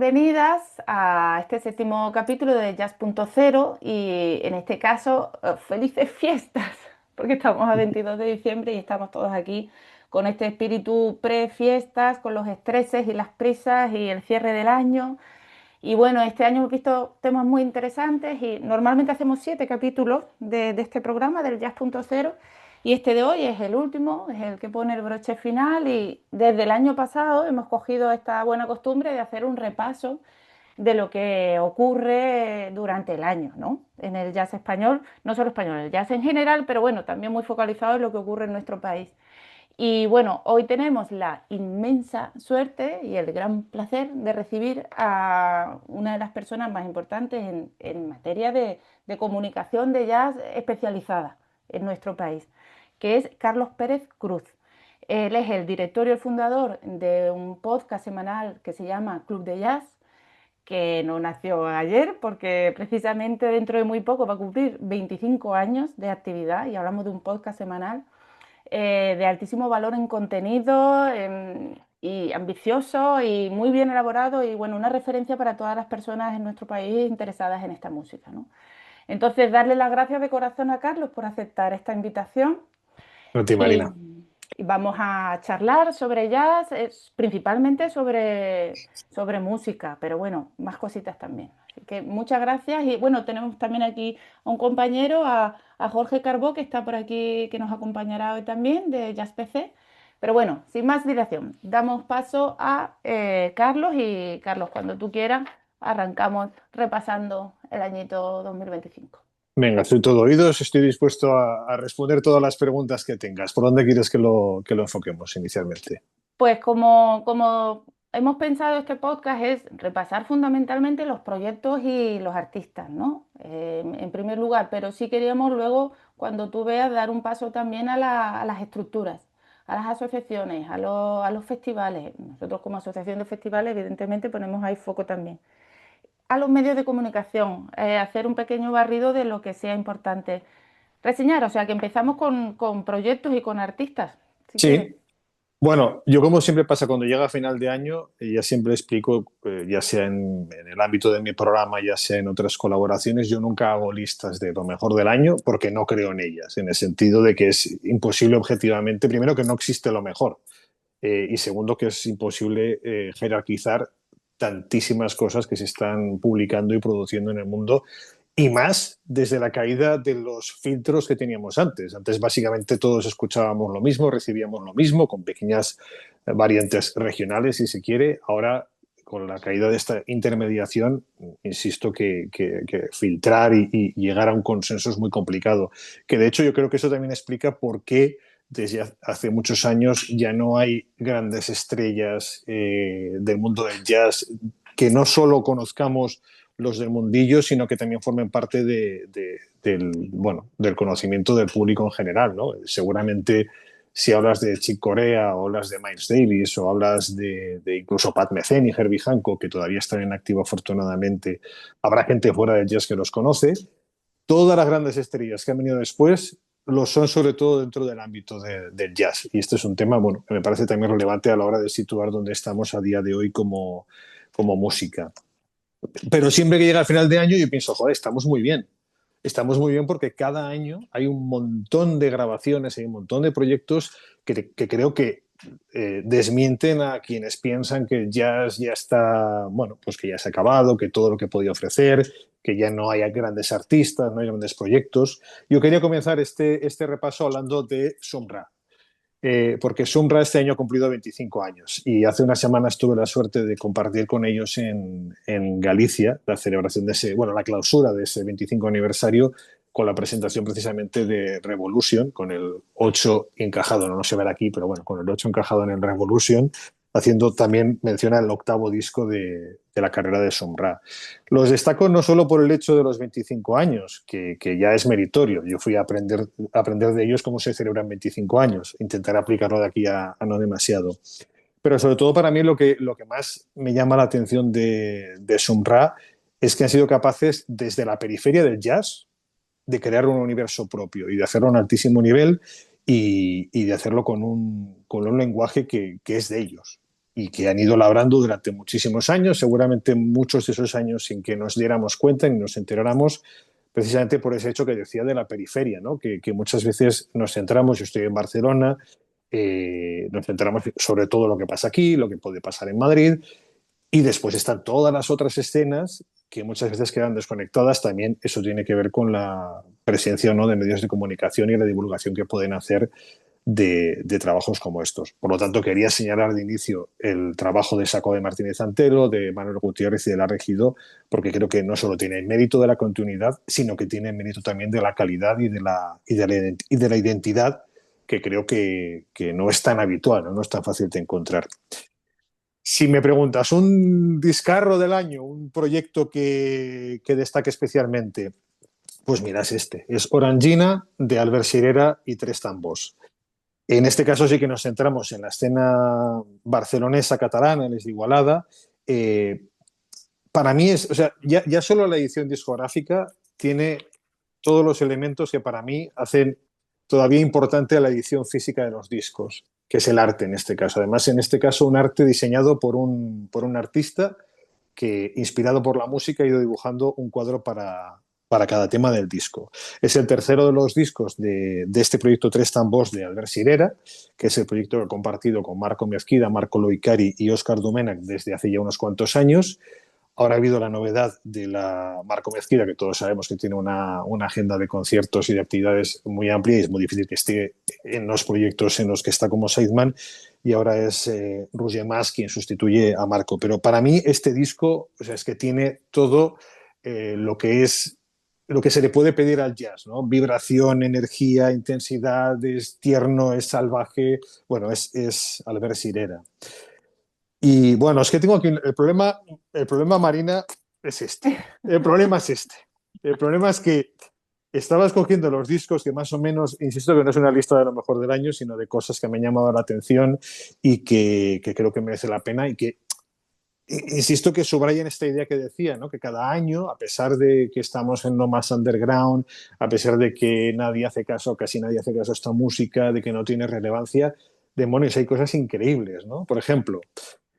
bienvenidas a este séptimo capítulo de Jazz.0 y en este caso, felices fiestas, porque estamos a 22 de diciembre y estamos todos aquí con este espíritu pre-fiestas, con los estreses y las prisas y el cierre del año. Y bueno, este año hemos visto temas muy interesantes y normalmente hacemos 7 capítulos de este programa del Jazz.0 y este de hoy es el último, es el que pone el broche final y desde el año pasado hemos cogido esta buena costumbre de hacer un repaso de lo que ocurre durante el año, ¿no? En el jazz español, no solo español, el jazz en general, pero bueno, también muy focalizado en lo que ocurre en nuestro país. Y bueno, hoy tenemos la inmensa suerte y el gran placer de recibir a una de las personas más importantes en materia de comunicación de jazz especializada en nuestro país, que es Carlos Pérez Cruz. Él es el director y el fundador de un podcast semanal que se llama Club de Jazz, que no nació ayer porque precisamente dentro de muy poco va a cumplir 25 años de actividad y hablamos de un podcast semanal de altísimo valor en contenido y ambicioso y muy bien elaborado y bueno, una referencia para todas las personas en nuestro país interesadas en esta música, ¿no? Entonces, darle las gracias de corazón a Carlos por aceptar esta invitación No te y, Marina. y vamos a charlar sobre jazz, principalmente sobre música, pero bueno, más cositas también. Así que muchas gracias y bueno, tenemos también aquí a un compañero, a Jorge Carbó, que está por aquí, que nos acompañará hoy también, de Jazz PC. Pero bueno, sin más dilación, damos paso a Carlos y Carlos, cuando tú quieras, arrancamos repasando el añito 2025. Venga, soy todo oídos, estoy dispuesto a responder todas las preguntas que tengas. ¿Por dónde quieres que lo enfoquemos inicialmente? Pues como hemos pensado este podcast es repasar fundamentalmente los proyectos y los artistas, ¿no? En primer lugar, pero sí queríamos luego, cuando tú veas, dar un paso también a las estructuras, a las asociaciones, a los festivales. Nosotros como asociación de festivales, evidentemente, ponemos ahí foco también. A los medios de comunicación, hacer un pequeño barrido de lo que sea importante reseñar. O sea que empezamos con proyectos y con artistas, si quieres. Sí, bueno, yo como siempre pasa cuando llega a final de año, ya siempre explico, ya sea en el ámbito de mi programa, ya sea en otras colaboraciones, yo nunca hago listas de lo mejor del año porque no creo en ellas, en el sentido de que es imposible objetivamente, primero que no existe lo mejor, y segundo que es imposible jerarquizar tantísimas cosas que se están publicando y produciendo en el mundo y más desde la caída de los filtros que teníamos antes. Antes básicamente todos escuchábamos lo mismo, recibíamos lo mismo, con pequeñas variantes regionales, si se quiere. Ahora, con la caída de esta intermediación, insisto que filtrar y llegar a un consenso es muy complicado. Que de hecho yo creo que eso también explica por qué desde hace muchos años ya no hay grandes estrellas del mundo del jazz que no solo conozcamos los del mundillo, sino que también formen parte del conocimiento del público en general, ¿no? Seguramente si hablas de Chick Corea o hablas de Miles Davis o hablas de incluso Pat Metheny y Herbie Hancock, que todavía están en activo afortunadamente, habrá gente fuera del jazz que los conoce. Todas las grandes estrellas que han venido después lo son sobre todo dentro del ámbito del jazz. Y este es un tema, bueno, que me parece también relevante a la hora de situar dónde estamos a día de hoy como música. Pero siempre que llega el final de año yo pienso, joder, estamos muy bien. Estamos muy bien porque cada año hay un montón de grabaciones, hay un montón de proyectos que creo que desmienten a quienes piensan que el jazz ya está, bueno, pues que ya se ha acabado, que todo lo que podía ofrecer, que ya no hay grandes artistas, no hay grandes proyectos. Yo quería comenzar este repaso hablando de Sombra, porque Sumra este año ha cumplido 25 años y hace unas semanas tuve la suerte de compartir con ellos en Galicia la celebración de la clausura de ese 25 aniversario con la presentación precisamente de Revolution, con el 8 encajado, no se verá aquí, pero bueno, con el 8 encajado en el Revolution, haciendo también mención al octavo disco de la carrera de Sumra. Los destaco no solo por el hecho de los 25 años, que ya es meritorio. Yo fui a aprender de ellos cómo se celebran 25 años. Intentaré aplicarlo de aquí a no demasiado. Pero sobre todo para mí lo que más me llama la atención de Sumra es que han sido capaces desde la periferia del jazz de crear un universo propio y de hacerlo a un altísimo nivel y de hacerlo con un lenguaje que es de ellos. y que han ido labrando durante muchísimos años, seguramente muchos de esos años sin que nos diéramos cuenta ni nos enteráramos, precisamente por ese hecho que decía de la periferia, ¿no? Que muchas veces nos centramos, yo estoy en Barcelona, nos centramos sobre todo lo que pasa aquí, lo que puede pasar en Madrid, y después están todas las otras escenas que muchas veces quedan desconectadas. También eso tiene que ver con la presencia o no de medios de comunicación y la divulgación que pueden hacer de trabajos como estos. Por lo tanto, quería señalar de inicio el trabajo de Saco de Martínez Antelo, de Manuel Gutiérrez y de La Regido, porque creo que no solo tiene el mérito de la continuidad, sino que tiene el mérito también de la calidad y de la identidad, que creo que no es tan habitual, ¿no? No es tan fácil de encontrar. Si me preguntas, un discarro del año, un proyecto que destaque especialmente, pues mira, es este. Es Orangina, de Albert Sirera y Tres Tambors. En este caso sí que nos centramos en la escena barcelonesa, catalana, les de Igualada. Para mí es, o sea, ya solo la edición discográfica tiene todos los elementos que para mí hacen todavía importante a la edición física de los discos, que es el arte en este caso. Además, en este caso, un arte diseñado por un artista que, inspirado por la música, ha ido dibujando un cuadro para cada tema del disco. Es el tercero de los discos de este proyecto Tres Tambors de Albert Sirera, que es el proyecto que he compartido con Marco Mezquida, Marco Loicari y Óscar Domènech desde hace ya unos cuantos años. Ahora ha habido la novedad de la Marco Mezquida, que todos sabemos que tiene una agenda de conciertos y de actividades muy amplia y es muy difícil que esté en los proyectos en los que está como sideman, y ahora es Roger Mas quien sustituye a Marco. Pero para mí este disco, o sea, es que tiene todo lo que es lo que se le puede pedir al jazz, ¿no? Vibración, energía, intensidad, es tierno, es salvaje. Bueno, es Albert Sirera. Y bueno, es que tengo aquí el problema, Marina, es este. El problema es este. El problema es que estaba escogiendo los discos que más o menos, insisto que no es una lista de lo mejor del año, sino de cosas que me han llamado la atención y que creo que merece la pena y que, insisto, que subrayan esta idea que decía, ¿no? Que cada año, a pesar de que estamos en lo más underground, a pesar de que nadie hace caso, casi nadie hace caso a esta música, de que no tiene relevancia, demonios, hay cosas increíbles, ¿no? Por ejemplo,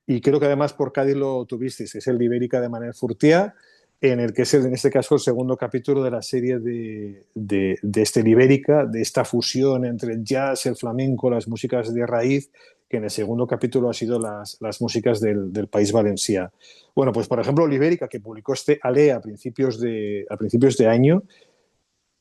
y creo que además por Cádiz lo tuvisteis, es el Ibérica de Manel Furtià, en el que es en este caso el segundo capítulo de la serie de este Ibérica, de esta fusión entre el jazz, el flamenco, las músicas de raíz, que en el segundo capítulo ha sido las músicas del País Valencià. Bueno, pues por ejemplo, Ibérica, que publicó este Ale a principios de año,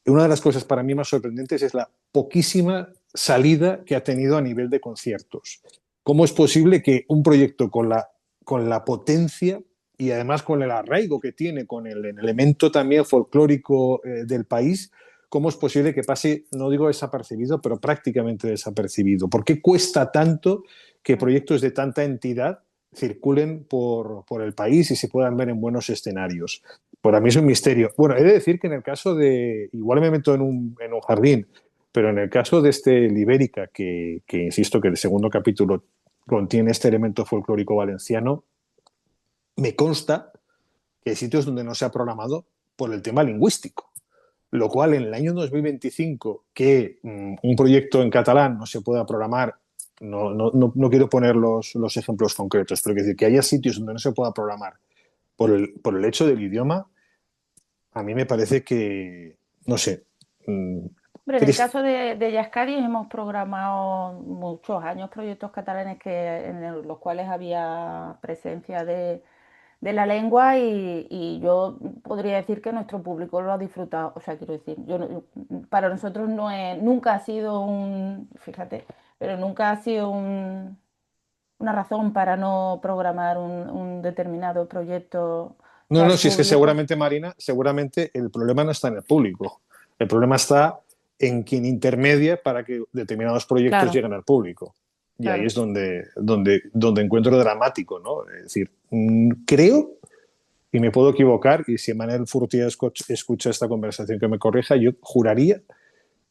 una de las cosas para mí más sorprendentes es la poquísima salida que ha tenido a nivel de conciertos. ¿Cómo es posible que un proyecto con la potencia y además con el arraigo que tiene, con el elemento también folclórico del país, cómo es posible que pase, no digo desapercibido, pero prácticamente desapercibido? ¿Por qué cuesta tanto que proyectos de tanta entidad circulen por el país y se puedan ver en buenos escenarios? Para mí es un misterio. Bueno, he de decir que en el caso de, igual me meto en un jardín, pero en el caso de este Libérica, que insisto que el segundo capítulo contiene este elemento folclórico valenciano, me consta que hay sitios donde no se ha programado por el tema lingüístico. Lo cual en el año 2025, que un proyecto en catalán no se pueda programar, no quiero poner los ejemplos concretos, pero quiero decir que haya sitios donde no se pueda programar por el hecho del idioma, a mí me parece que, no sé, Hombre, en el triste. caso de Jazz Cádiz hemos programado muchos años proyectos catalanes los cuales había presencia de la lengua y yo podría decir que nuestro público lo ha disfrutado. O sea, quiero decir, para nosotros nunca ha sido fíjate, pero nunca ha sido una razón para no programar un determinado proyecto No, para no, el si es que público. seguramente, Marina, seguramente el problema no está en el público. El problema está en quien intermedia para que determinados proyectos Claro, lleguen al público. Y ahí claro. es donde encuentro dramático, ¿no? Es decir, creo, y me puedo equivocar, y si Manuel Furtía escucha esta conversación que me corrija, yo juraría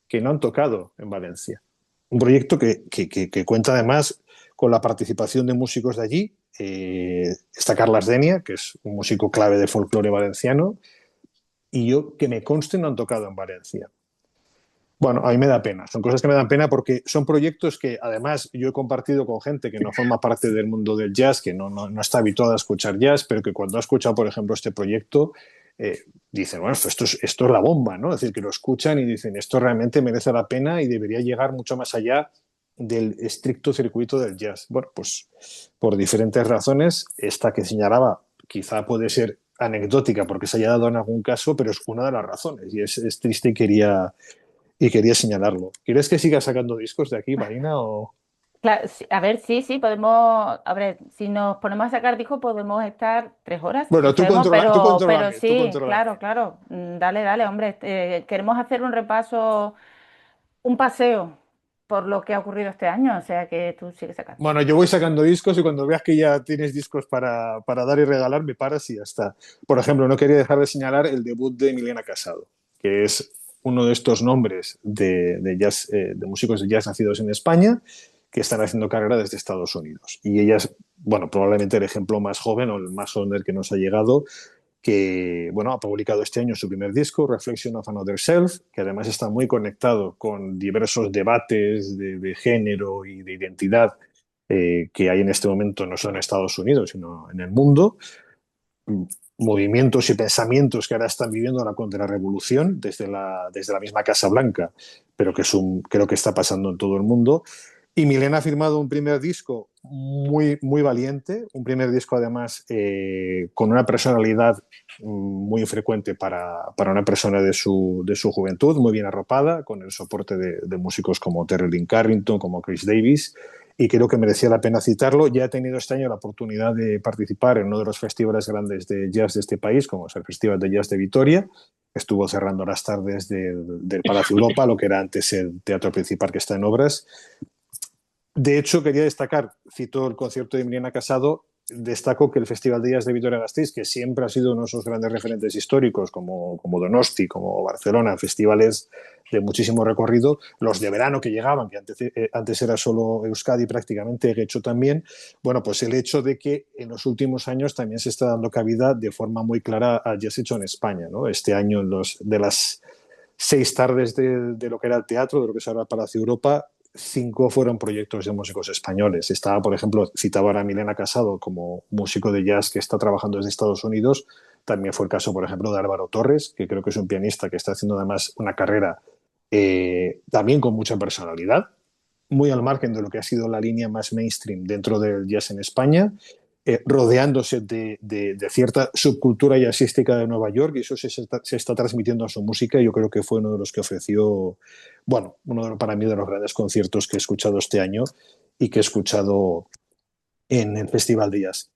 que no han tocado en Valencia. Un proyecto que cuenta además con la participación de músicos de allí. Está Carlas Denia, que es un músico clave de folclore valenciano, y yo, que me conste, no han tocado en Valencia. Bueno, a mí me da pena. Son cosas que me dan pena porque son proyectos que además yo he compartido con gente que no forma parte del mundo del jazz, que no está habituada a escuchar jazz, pero que cuando ha escuchado, por ejemplo, este proyecto, eh, dicen, bueno, esto es la bomba, ¿no? Es decir, que lo escuchan y dicen, esto realmente merece la pena y debería llegar mucho más allá del estricto circuito del jazz. Bueno, pues por diferentes razones, esta que señalaba quizá puede ser anecdótica porque se haya dado en algún caso, pero es una de las razones y es triste y quería señalarlo. ¿Quieres que siga sacando discos de aquí, Marina? O... Claro, a ver, sí, sí, podemos, a ver, si nos ponemos a sacar discos podemos estar 3 horas, si Bueno, queremos, tú pero contrólame, tú sí, claro, contrólame. claro, dale, dale, hombre, queremos hacer un repaso, un paseo por lo que ha ocurrido este año, o sea que tú sigues sacando. Bueno, yo voy sacando discos y cuando veas que ya tienes discos para dar y regalar, me paras y ya está. Por ejemplo, no quería dejar de señalar el debut de Milena Casado, que es uno de estos nombres de jazz, de músicos de jazz nacidos en España que están haciendo carrera desde Estados Unidos. Y ella es, bueno, probablemente el ejemplo más joven o el más joven del que nos ha llegado, que bueno, ha publicado este año su primer disco, Reflection of Another Self, que además está muy conectado con diversos debates de género y de identidad que hay en este momento no solo en Estados Unidos, sino en el mundo, movimientos y pensamientos que ahora están viviendo la contrarrevolución desde la misma Casa Blanca, pero que creo que está pasando en todo el mundo. Y Milena ha firmado un primer disco muy, muy valiente, un primer disco además con una personalidad muy frecuente para una persona de su juventud, muy bien arropada, con el soporte de músicos como Terry Lynn Carrington, como Chris Davis, y creo que merecía la pena citarlo. Ya he tenido este año la oportunidad de participar en uno de los festivales grandes de jazz de este país, como es el Festival de Jazz de Vitoria. Estuvo cerrando las tardes del Palacio Europa, lo que era antes el Teatro Principal que está en obras. De hecho, quería destacar, cito el concierto de Milena Casado, destaco que el Festival de Jazz de Vitoria-Gasteiz, que siempre ha sido uno de esos grandes referentes históricos, como Donosti, como Barcelona, festivales de muchísimo recorrido, los de verano que llegaban, que antes era solo Euskadi prácticamente, hecho también, bueno, pues el hecho de que en los últimos años también se está dando cabida de forma muy clara al jazz hecho en España, ¿no? Este año, de las 6 tardes de lo que era el teatro, de lo que es ahora el Palacio Europa, 5 fueron proyectos de músicos españoles. Estaba, por ejemplo, citaba ahora a Milena Casado como músico de jazz que está trabajando desde Estados Unidos. También fue el caso, por ejemplo, de Álvaro Torres, que creo que es un pianista que está haciendo además una carrera también con mucha personalidad, muy al margen de lo que ha sido la línea más mainstream dentro del jazz en España, rodeándose de cierta subcultura jazzística de Nueva York, y eso se está transmitiendo a su música. Yo creo que fue uno de los que ofreció, bueno, para mí de los grandes conciertos que he escuchado este año y que he escuchado en el Festival de Jazz.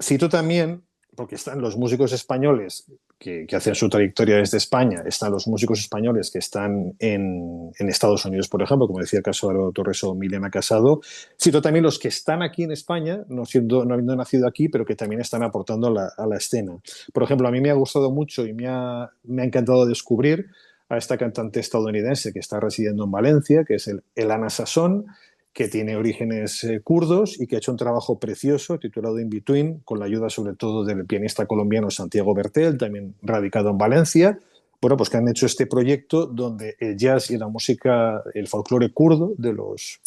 Cito también, porque están los músicos españoles que hacen su trayectoria desde España, están los músicos españoles que están en Estados Unidos, por ejemplo, como decía el caso de Álvaro Torres o Milena Casado. Cito también los que están aquí en España, no habiendo nacido aquí, pero que también están aportando a la escena. Por ejemplo, a mí me ha gustado mucho y me ha encantado descubrir a esta cantante estadounidense que está residiendo en Valencia, que es el Ana Sasson, que tiene orígenes kurdos y que ha hecho un trabajo precioso titulado In Between, con la ayuda sobre todo del pianista colombiano Santiago Bertel, también radicado en Valencia. Bueno, pues que han hecho este proyecto donde el jazz y la música, el folclore kurdo de los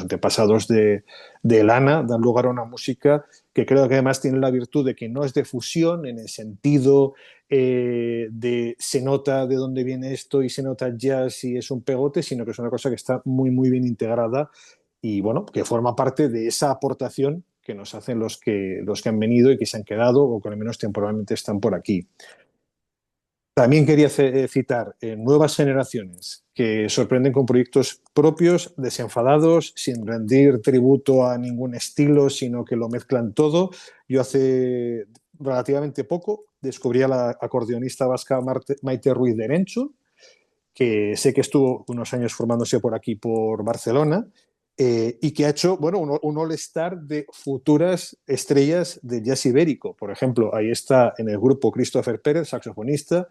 antepasados de Lana dan lugar a una música que creo que además tiene la virtud de que no es de fusión en el sentido de se nota de dónde viene esto y se nota jazz y es un pegote, sino que es una cosa que está muy, muy bien integrada y bueno, que forma parte de esa aportación que nos hacen los que han venido y que se han quedado o que al menos temporalmente están por aquí. También quería citar nuevas generaciones que sorprenden con proyectos propios, desenfadados, sin rendir tributo a ningún estilo, sino que lo mezclan todo. Yo hace relativamente poco descubrí a la acordeonista vasca Maite Ruiz de Erenchu, que sé que estuvo unos años formándose por aquí, por Barcelona, y que ha hecho bueno, un all-star de futuras estrellas de jazz ibérico. Por ejemplo, ahí está en el grupo Christopher Pérez, saxofonista,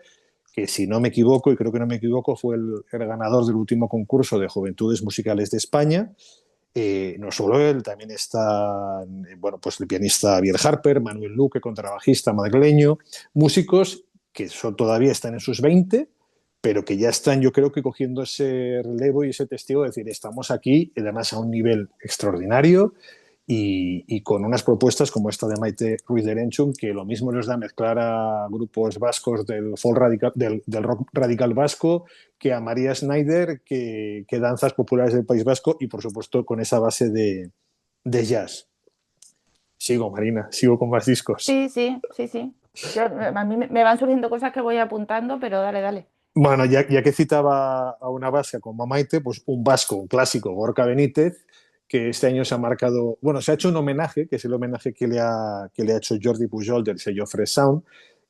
que si no me equivoco, y creo que no me equivoco, fue el ganador del último concurso de Juventudes Musicales de España. No solo él, también está bueno, pues el pianista Biel Harper, Manuel Luque, contrabajista madrileño, músicos que todavía están en sus 20 pero que ya están, yo creo que cogiendo ese relevo y ese testigo, de decir, estamos aquí, y además a un nivel extraordinario y con unas propuestas como esta de Maite Ruiz de Erenchun, que lo mismo nos da mezclar a grupos vascos del folk radical, del rock radical vasco, que a María Schneider, que danzas populares del País Vasco y, por supuesto, con esa base de jazz. Sigo, Marina, sigo con más discos. Sí, sí, sí, sí. A mí me van surgiendo cosas que voy apuntando, pero dale, dale. Bueno, ya que citaba a una vasca como Maite, pues un vasco, un clásico, Gorka Benítez, que este año se ha marcado, bueno, se ha hecho un homenaje, que es el homenaje que le ha hecho Jordi Pujol del sello Fresh Sound,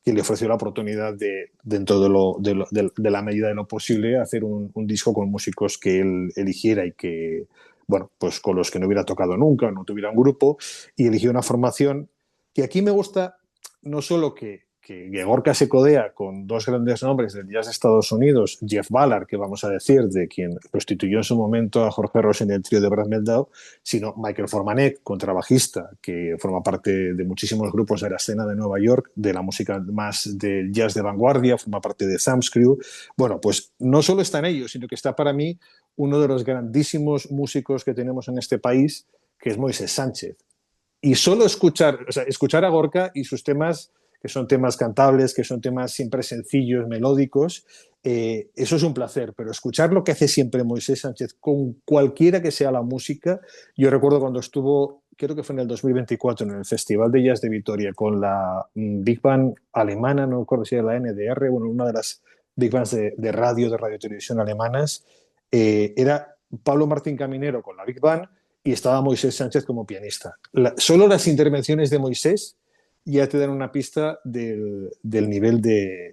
que le ofreció la oportunidad de, dentro de la medida de lo posible, hacer un disco con músicos que él eligiera y que, bueno, pues con los que no hubiera tocado nunca, no tuviera un grupo, y eligió una formación que aquí me gusta no solo que Gorka se codea con dos grandes nombres del jazz de Estados Unidos, Jeff Ballard, que vamos a decir, de quien sustituyó en su momento a Jorge Ross en el trío de Brad Mehldau, sino Michael Formanek, contrabajista, que forma parte de muchísimos grupos de la escena de Nueva York, de la música más del jazz de vanguardia, forma parte de Sam's Crew. Bueno, pues no solo está en ellos, sino que está para mí uno de los grandísimos músicos que tenemos en este país, que es Moisés Sánchez. Y solo escuchar, o sea, escuchar a Gorka y sus temas, que son temas cantables, que son temas siempre sencillos, melódicos, eso es un placer, pero escuchar lo que hace siempre Moisés Sánchez con cualquiera que sea la música, yo recuerdo cuando estuvo, creo que fue en el 2024, en el Festival de Jazz de Vitoria, con la Big Band alemana, no recuerdo si era la NDR, bueno, una de las Big Bands de radio, de radio televisión alemanas, era Pablo Martín Caminero con la Big Band, y estaba Moisés Sánchez como pianista. Solo las intervenciones de Moisés ya te dan una pista del nivel de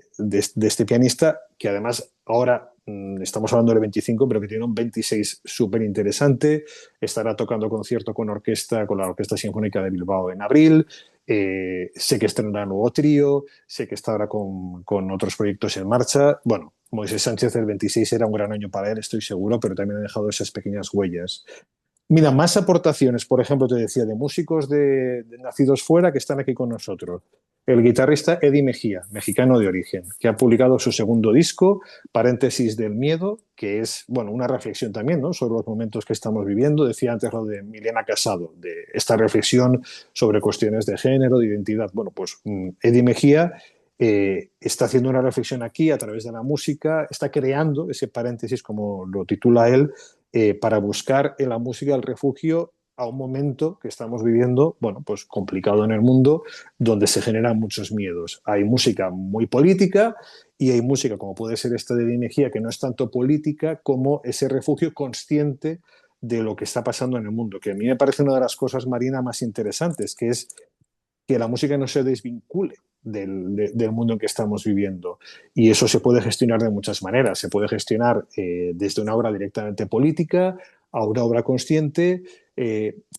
este pianista, que además ahora estamos hablando de 25, pero que tiene un 26 súper interesante. Estará tocando concierto con orquesta, con la Orquesta Sinfónica de Bilbao en abril. Sé que estrenará nuevo trío, sé que estará con otros proyectos en marcha. Bueno, Moisés Sánchez el 26 era un gran año para él, estoy seguro, pero también ha dejado esas pequeñas huellas. Mira, más aportaciones, por ejemplo, te decía, de músicos de nacidos fuera que están aquí con nosotros. El guitarrista Eddie Mejía, mexicano de origen, que ha publicado su segundo disco, Paréntesis del Miedo, que es, bueno, una reflexión también, ¿no?, sobre los momentos que estamos viviendo. Decía antes lo de Milena Casado, de esta reflexión sobre cuestiones de género, de identidad. Bueno, pues Eddie Mejía está haciendo una reflexión aquí a través de la música, está creando ese paréntesis, como lo titula él, para buscar en la música el refugio a un momento que estamos viviendo, bueno, pues complicado en el mundo, donde se generan muchos miedos. Hay música muy política y hay música, como puede ser esta de Mejía, que no es tanto política como ese refugio consciente de lo que está pasando en el mundo, que a mí me parece una de las cosas, Marina, más interesantes, que es que la música no se desvincule del mundo en que estamos viviendo. Y eso se puede gestionar de muchas maneras. Se puede gestionar desde una obra directamente política a una obra consciente.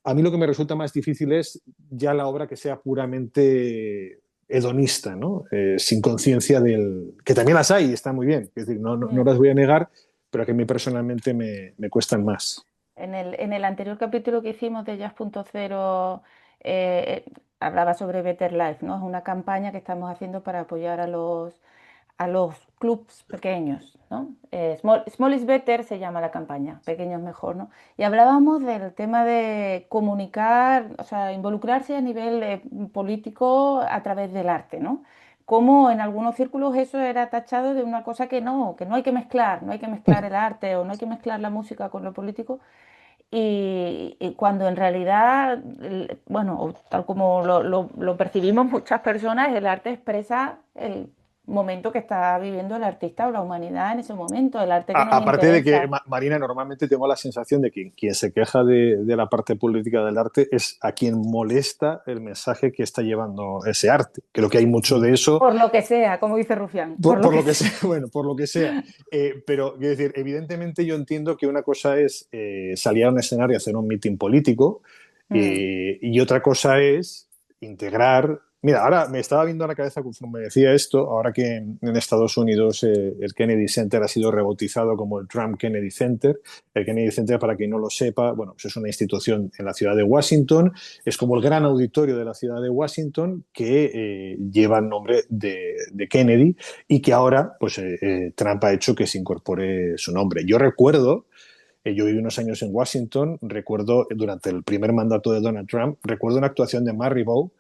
A mí lo que me resulta más difícil es ya la obra que sea puramente hedonista, ¿no? Sin conciencia del... que también las hay y está muy bien. Es decir, no Mm. las voy a negar, pero que a mí personalmente me cuestan más. En el anterior capítulo que hicimos de Jazz.0 eh, hablaba sobre Better Life, ¿no? Es una campaña que estamos haciendo para apoyar a los clubs pequeños, ¿no? Small is Better se llama la campaña, pequeño es mejor, ¿no? Y hablábamos del tema de comunicar, o sea, involucrarse a nivel político a través del arte, ¿no? Como en algunos círculos eso era tachado de una cosa que no hay que mezclar, no hay que mezclar el arte o no hay que mezclar la música con lo político. Y cuando en realidad, bueno, o tal como lo percibimos muchas personas, el arte expresa el momento que está viviendo el artista o la humanidad en ese momento, el arte que nos Aparte de que, interesa. Marina, normalmente tengo la sensación de que quien se queja de la parte política del arte es a quien molesta el mensaje que está llevando ese arte. Creo que hay mucho de eso, Por lo que sea, como dice Rufián, por lo por que lo que sea, sea. bueno, por lo que sea. Pero, quiero decir, evidentemente yo entiendo que una cosa es salir a un escenario y hacer un mitin político, Mm, y otra cosa es integrar Mira, ahora me estaba viendo a la cabeza conforme decía esto, ahora que en Estados Unidos el Kennedy Center ha sido rebautizado como el Trump Kennedy Center. El Kennedy Center, para quien no lo sepa, bueno, pues es una institución en la ciudad de Washington, es como el gran auditorio de la ciudad de Washington que lleva el nombre de Kennedy y que ahora pues, Trump ha hecho que se incorpore su nombre. Yo recuerdo yo viví unos años en Washington, recuerdo durante el primer mandato de Donald Trump, recuerdo una actuación de Marribou,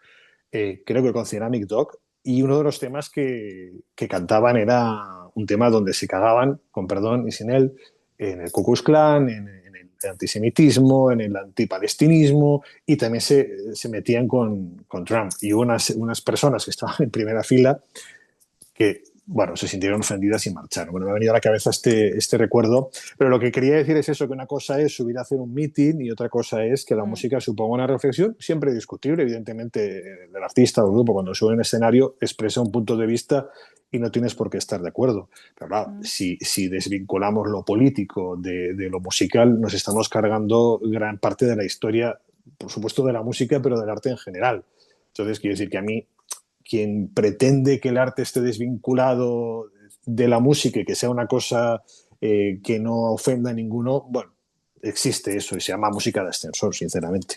creo que con Ceramic Dog, y uno de los temas que cantaban era un tema donde se cagaban, con perdón y sin él, en el Ku Klux Klan, en el antisemitismo, en el antipalestinismo, y también se metían con Trump. Y hubo unas personas que estaban en primera fila que, bueno, se sintieron ofendidas y marcharon. Bueno, me ha venido a la cabeza este recuerdo, pero lo que quería decir es eso, que una cosa es subir a hacer un meeting y otra cosa es que la Mm, música suponga una reflexión, siempre discutible, evidentemente, el artista o el grupo cuando sube en escenario expresa un punto de vista y no tienes por qué estar de acuerdo. Pero claro, mm. si desvinculamos lo político de lo musical, nos estamos cargando gran parte de la historia, por supuesto de la música, pero del arte en general. Entonces, quiero decir que a mí quien pretende que el arte esté desvinculado de la música y que sea una cosa que no ofenda a ninguno, bueno, existe eso y se llama música de ascensor, sinceramente.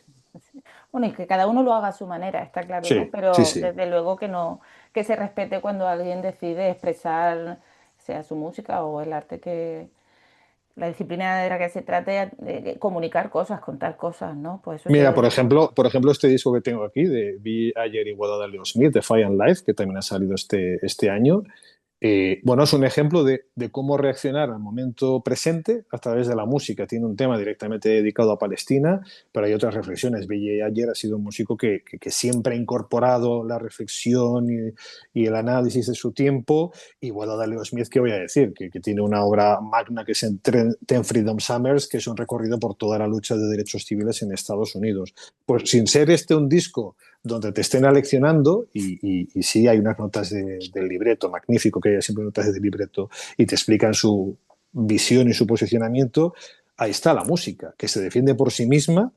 Bueno, y que cada uno lo haga a su manera, está claro, ¿no? Sí, sí, Pero sí. desde luego que no, que se respete cuando alguien decide expresar, sea su música o el arte que, la disciplina de la que se trate, de comunicar cosas, contar cosas, ¿no? Pues eso Mira, se... por ejemplo, este disco que tengo aquí, de Vi ayer igual a Leo Smith, de Fire and Life, que también ha salido este año, bueno, es un ejemplo de cómo reaccionar al momento presente a través de la música. Tiene un tema directamente dedicado a Palestina, pero hay otras reflexiones. Billie Ayer ha sido un músico que siempre ha incorporado la reflexión y el análisis de su tiempo. Igual a Dalio Smith, ¿qué voy a decir? Que tiene una obra magna que es en Ten Freedom Summers, que es un recorrido por toda la lucha de derechos civiles en Estados Unidos. Pues sin ser este un disco donde te estén aleccionando y sí hay unas notas del libreto, magnífico que haya siempre notas del libreto y te explican su visión y su posicionamiento, ahí está la música, que se defiende por sí misma,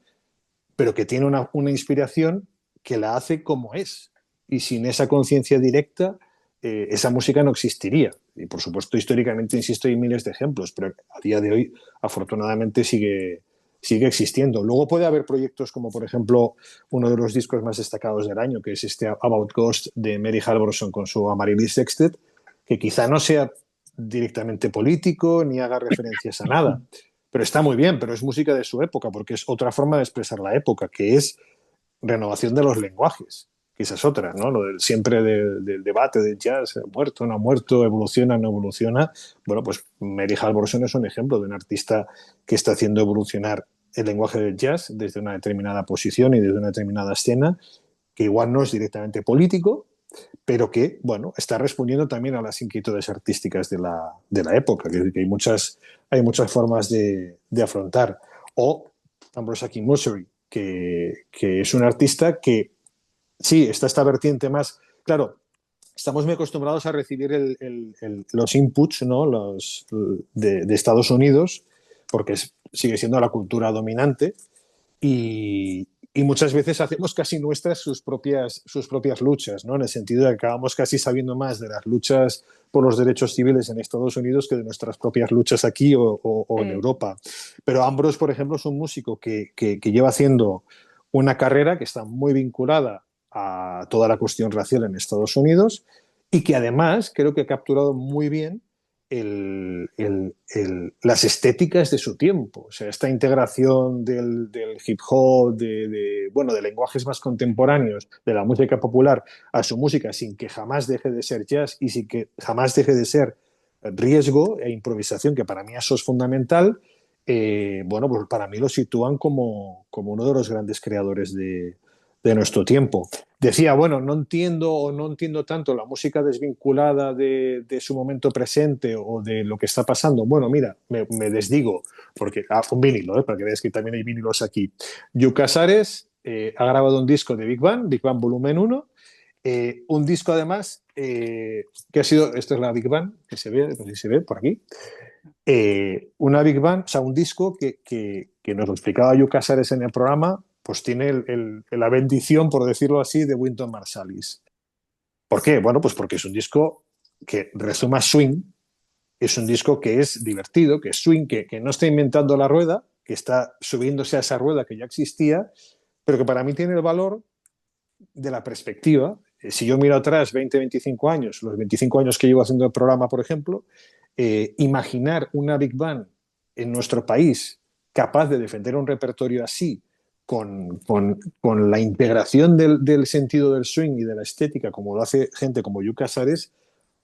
pero que tiene una inspiración que la hace como es. Y sin esa conciencia directa, esa música no existiría. Y por supuesto, históricamente, insisto, hay miles de ejemplos, pero a día de hoy, afortunadamente, sigue existiendo. Luego puede haber proyectos como, por ejemplo, uno de los discos más destacados del año, que es este About Ghost de Mary Halvorson con su Amaryllis Sextet, que quizá no sea directamente político ni haga referencias a nada, pero está muy bien, pero es música de su época, porque es otra forma de expresar la época, que es renovación de los lenguajes, que esa es otra, ¿no? Lo del, siempre del debate del jazz, muerto, no ha muerto, evoluciona, no evoluciona. Bueno, pues Mary Halvorson es un ejemplo de un artista que está haciendo evolucionar el lenguaje del jazz desde una determinada posición y desde una determinada escena, que igual no es directamente político, pero que, bueno, está respondiendo también a las inquietudes artísticas de la época, que hay muchas formas de afrontar. O Ambrose Akin Musseri, que es un artista que sí, está esta vertiente más, claro, estamos muy acostumbrados a recibir los inputs, ¿no? De Estados Unidos, porque sigue siendo la cultura dominante, y muchas veces hacemos casi nuestras sus propias luchas, ¿no? En el sentido de que acabamos casi sabiendo más de las luchas por los derechos civiles en Estados Unidos que de nuestras propias luchas aquí o en Sí. Europa. Pero Ambrose, por ejemplo, es un músico que lleva haciendo una carrera que está muy vinculada a toda la cuestión racial en Estados Unidos y que además creo que ha capturado muy bien las estéticas de su tiempo. O sea, esta integración del hip hop, bueno, de lenguajes más contemporáneos, de la música popular a su música, sin que jamás deje de ser jazz y sin que jamás deje de ser riesgo e improvisación, que para mí eso es fundamental. Bueno, pues para mí lo sitúan como uno de los grandes creadores de nuestro tiempo. Decía, bueno, no entiendo tanto la música desvinculada de su momento presente o de lo que está pasando. Bueno, mira, me desdigo, porque un vinilo, para que veáis que también hay vinilos aquí. Yu Casares ha grabado un disco de Big Bang Volumen 1, un disco además que ha sido, esto es la Big Bang, que se ve, no sé si se ve por aquí, una Big Bang, o sea, un disco que nos lo explicaba Yu Casares en el programa, pues tiene la bendición, por decirlo así, de Wynton Marsalis. ¿Por qué? Bueno, pues porque es un disco que rezuma swing, es un disco que es divertido, que es swing, que no está inventando la rueda, que está subiéndose a esa rueda que ya existía, pero que para mí tiene el valor de la perspectiva. Si yo miro atrás 20, 25 años, los 25 años que llevo haciendo el programa, por ejemplo, imaginar una Big Band en nuestro país capaz de defender un repertorio así, con la integración del sentido del swing y de la estética, como lo hace gente como Yu Casares,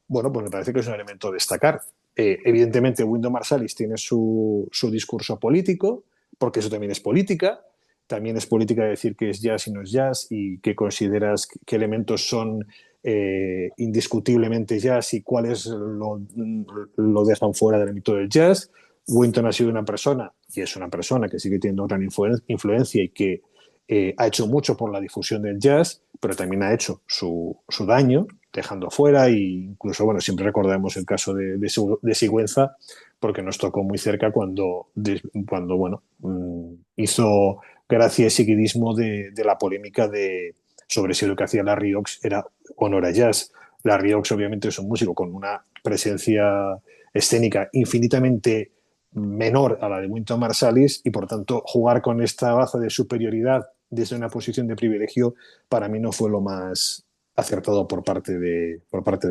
bueno, pues me parece que es un elemento a destacar. Evidentemente, Wynton Marsalis tiene su discurso político, porque eso también es política. También es política decir que es jazz y no es jazz y que consideras qué elementos son indiscutiblemente jazz y cuáles lo dejan fuera del ámbito del jazz. Wynton ha sido una persona, y es una persona que sigue teniendo gran influencia y que ha hecho mucho por la difusión del jazz, pero también ha hecho su daño, dejando fuera, e incluso, bueno, siempre recordamos el caso de Sigüenza, porque nos tocó muy cerca cuando bueno, hizo gracia y seguidismo de la polémica sobre si lo que hacía Larry Ox era o no era jazz. Larry Ox obviamente es un músico con una presencia escénica infinitamente menor a la de Wynton Marsalis y por tanto jugar con esta baza de superioridad desde una posición de privilegio para mí no fue lo más acertado por parte de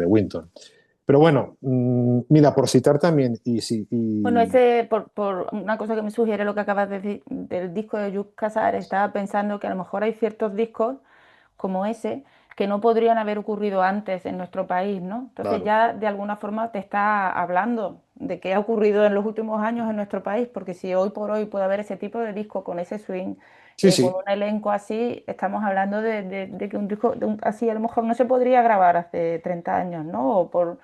Wynton. Pero bueno, mira, por citar también, Bueno, ese, por una cosa que me sugiere lo que acabas de decir del disco de Yus Casares, estaba pensando que a lo mejor hay ciertos discos como ese que no podrían haber ocurrido antes en nuestro país, ¿no? Entonces claro, ya de alguna forma te está hablando de qué ha ocurrido en los últimos años en nuestro país, porque si hoy por hoy puede haber ese tipo de disco con ese swing, sí, con sí, un elenco así, estamos hablando de que un disco así a lo mejor no se podría grabar hace 30 años, ¿no? O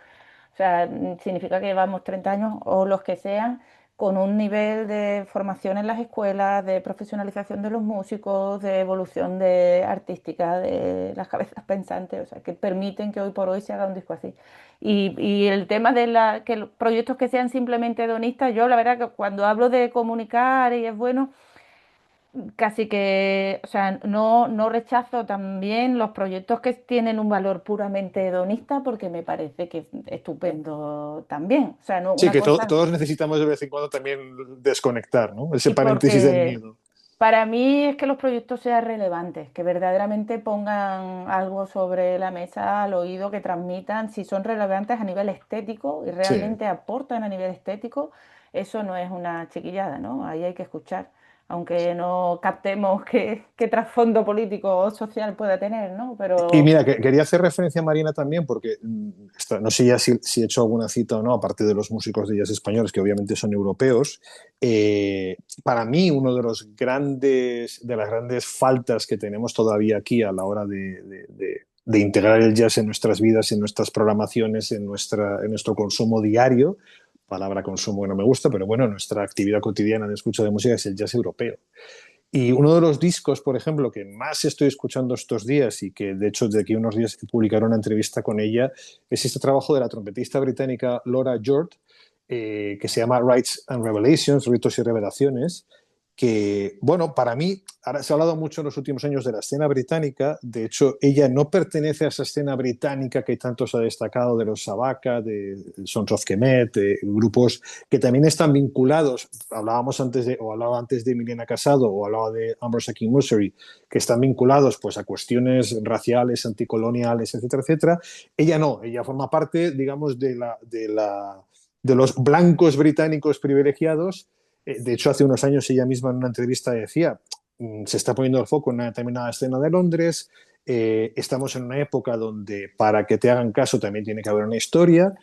sea, significa que llevamos 30 años o los que sean con un nivel de formación en las escuelas, de profesionalización de los músicos, de evolución artística de las cabezas pensantes, o sea, que permiten que hoy por hoy se haga un disco así. Y el tema de que los proyectos que sean simplemente hedonistas, yo la verdad que cuando hablo de comunicar y es bueno, casi que, o sea, no rechazo también los proyectos que tienen un valor puramente hedonista porque me parece que es estupendo también. O sea, no sí, una que cosa, todos necesitamos de vez en cuando también desconectar, ¿no? Ese y paréntesis del porque miedo. para mí es que los proyectos sean relevantes, que verdaderamente pongan algo sobre la mesa al oído, que transmitan, si son relevantes a nivel estético y Sí. realmente aportan a nivel estético, eso no es una chiquillada, ¿no? Ahí hay que escuchar, aunque no captemos qué trasfondo político o social pueda tener, ¿no? Y Pero mira, quería hacer referencia a Marina también, porque no sé ya si he hecho alguna cita o no, aparte de los músicos de jazz españoles, que obviamente son europeos. Para mí, uno de las grandes faltas que tenemos todavía aquí a la hora de integrar el jazz en nuestras vidas, en nuestras programaciones, en nuestro consumo diario, palabra consumo que no me gusta, pero bueno, nuestra actividad cotidiana de escucha de música es el jazz europeo. Y uno de los discos, por ejemplo, que más estoy escuchando estos días y que de hecho de aquí a unos días publicaré una entrevista con ella, es este trabajo de la trompetista británica Laura George, que se llama Rites and Revelations, Ritos y Revelaciones, que, bueno, para mí, ahora se ha hablado mucho en los últimos años de la escena británica, de hecho, ella no pertenece a esa escena británica que tanto se ha destacado de los Sabaka, de Sons of Kemet, de grupos que también están vinculados, hablaba antes de Milena Casado o hablaba de Ambrose Akin Musery, que están vinculados pues a cuestiones raciales, anticoloniales, etcétera, etcétera. Ella no, ella forma parte, digamos, de los blancos británicos privilegiados. De hecho, hace unos años ella misma en una entrevista decía, se está poniendo el foco en una determinada escena de Londres, estamos en una época donde para que te hagan caso también tiene que haber una historia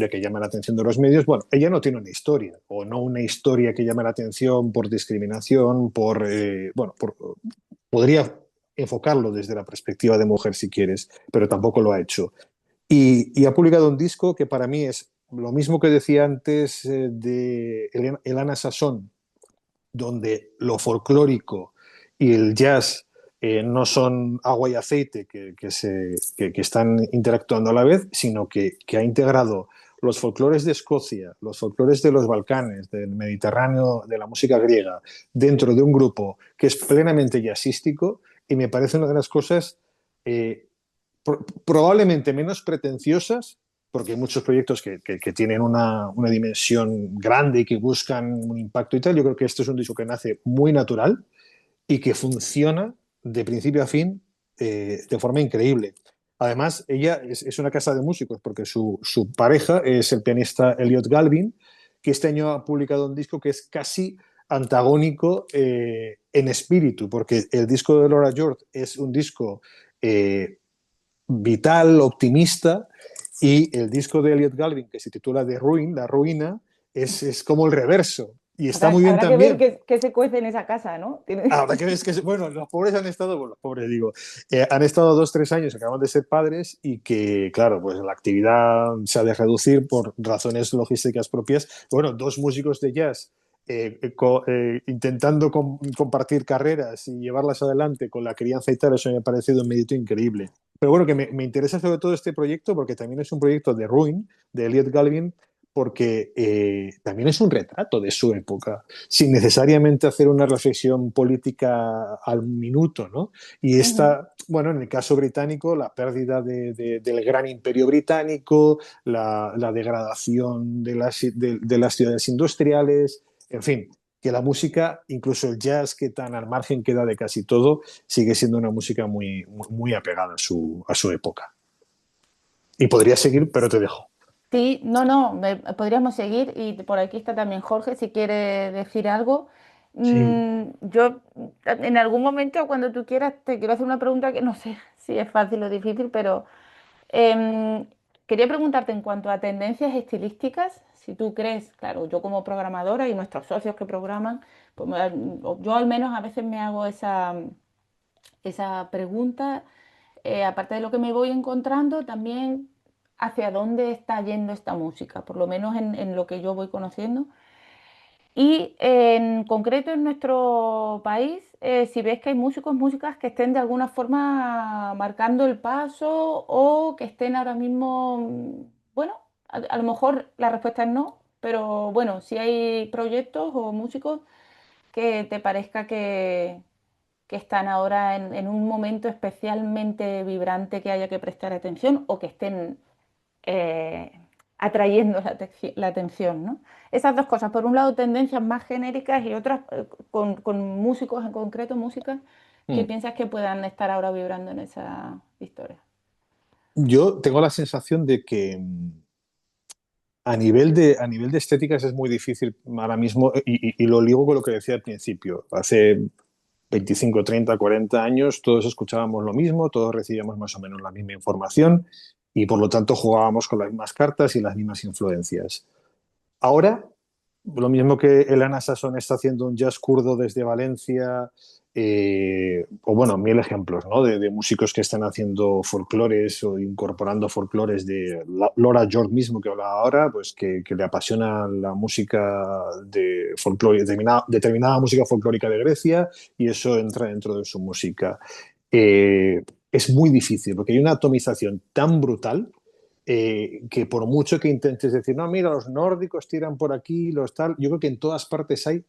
que llama la atención de los medios. Bueno, ella no tiene una historia, o no una historia que llame la atención por discriminación, podría enfocarlo desde la perspectiva de mujer si quieres, pero tampoco lo ha hecho. Y ha publicado un disco que para mí es lo mismo que decía antes de Elana Sasson, donde lo folclórico y el jazz no son agua y aceite que están interactuando a la vez, sino que ha integrado los folclores de Escocia, los folclores de los Balcanes, del Mediterráneo, de la música griega, dentro de un grupo que es plenamente jazzístico, y me parece una de las cosas probablemente menos pretenciosas, porque hay muchos proyectos que tienen una dimensión grande y que buscan un impacto y tal. Yo creo que este es un disco que nace muy natural y que funciona de principio a fin de forma increíble. Además, ella es una casa de músicos, porque su pareja es el pianista Elliot Galvin, que este año ha publicado un disco que es casi antagónico en espíritu, porque el disco de Laura George es un disco vital, optimista, y el disco de Elliot Galvin, que se titula The Ruin, La Ruina, es como el reverso. Y está muy bien Habrá que ver también. qué se cuece en esa casa, ¿no? Ahora que ves que, bueno, los pobres han estado, bueno, los pobres digo, han estado 2, 3 años, acaban de ser padres y que, claro, pues la actividad se ha de reducir por razones logísticas propias. Bueno, dos músicos de jazz intentando compartir carreras y llevarlas adelante con la crianza y tal, eso me ha parecido un mérito increíble. Pero bueno, que me interesa sobre todo este proyecto porque también es un proyecto de Ruin, de Elliot Galvin, porque también es un retrato de su época sin necesariamente hacer una reflexión política al minuto, ¿no? Y Ujú. esta, bueno, en el caso británico, la pérdida del gran imperio británico, la degradación de las ciudades industriales, en fin, que la música, incluso el jazz, que tan al margen queda de casi todo, sigue siendo una música muy apegada a su época. Y podría seguir, pero te dejo. Sí, no, no, podríamos seguir y por aquí está también Jorge, si quiere decir algo. Sí, Yo en algún momento, cuando tú quieras, te quiero hacer una pregunta que no sé si es fácil o difícil, pero em, quería preguntarte en cuanto a tendencias estilísticas, si tú crees, claro, yo como programadora y nuestros socios que programan, pues yo al menos a veces me hago esa pregunta, aparte de lo que me voy encontrando, también hacia dónde está yendo esta música, por lo menos en lo que yo voy conociendo. Y en concreto en nuestro país, si ves que hay músicos, músicas que estén de alguna forma marcando el paso o que estén ahora mismo, bueno, a lo mejor la respuesta es no, pero bueno, si hay proyectos o músicos que te parezca que están ahora en un momento especialmente vibrante que haya que prestar atención o que estén eh, atrayendo la atención, ¿no? Esas dos cosas, por un lado tendencias más genéricas y otras con músicos en concreto, músicas que mm. piensas que puedan estar ahora vibrando en esa historia. Yo tengo la sensación de que a nivel de estéticas es muy difícil ahora mismo, y lo ligo con lo que decía al principio. Hace 25, 30, 40 años todos escuchábamos lo mismo, todos recibíamos más o menos la misma información y por lo tanto jugábamos con las mismas cartas y las mismas influencias. Ahora, lo mismo que Elana Sasson está haciendo un jazz kurdo desde Valencia, o bueno, mil ejemplos, ¿no? De músicos que están haciendo folclores o incorporando folclores de Laura George mismo que hablaba ahora, pues que le apasiona la música de folclore, determinada música folclórica de Grecia, y eso entra dentro de su música. Es muy difícil porque hay una atomización tan brutal que por mucho que intentes decir, no, mira, los nórdicos tiran por aquí, los tal, yo creo que en todas partes hay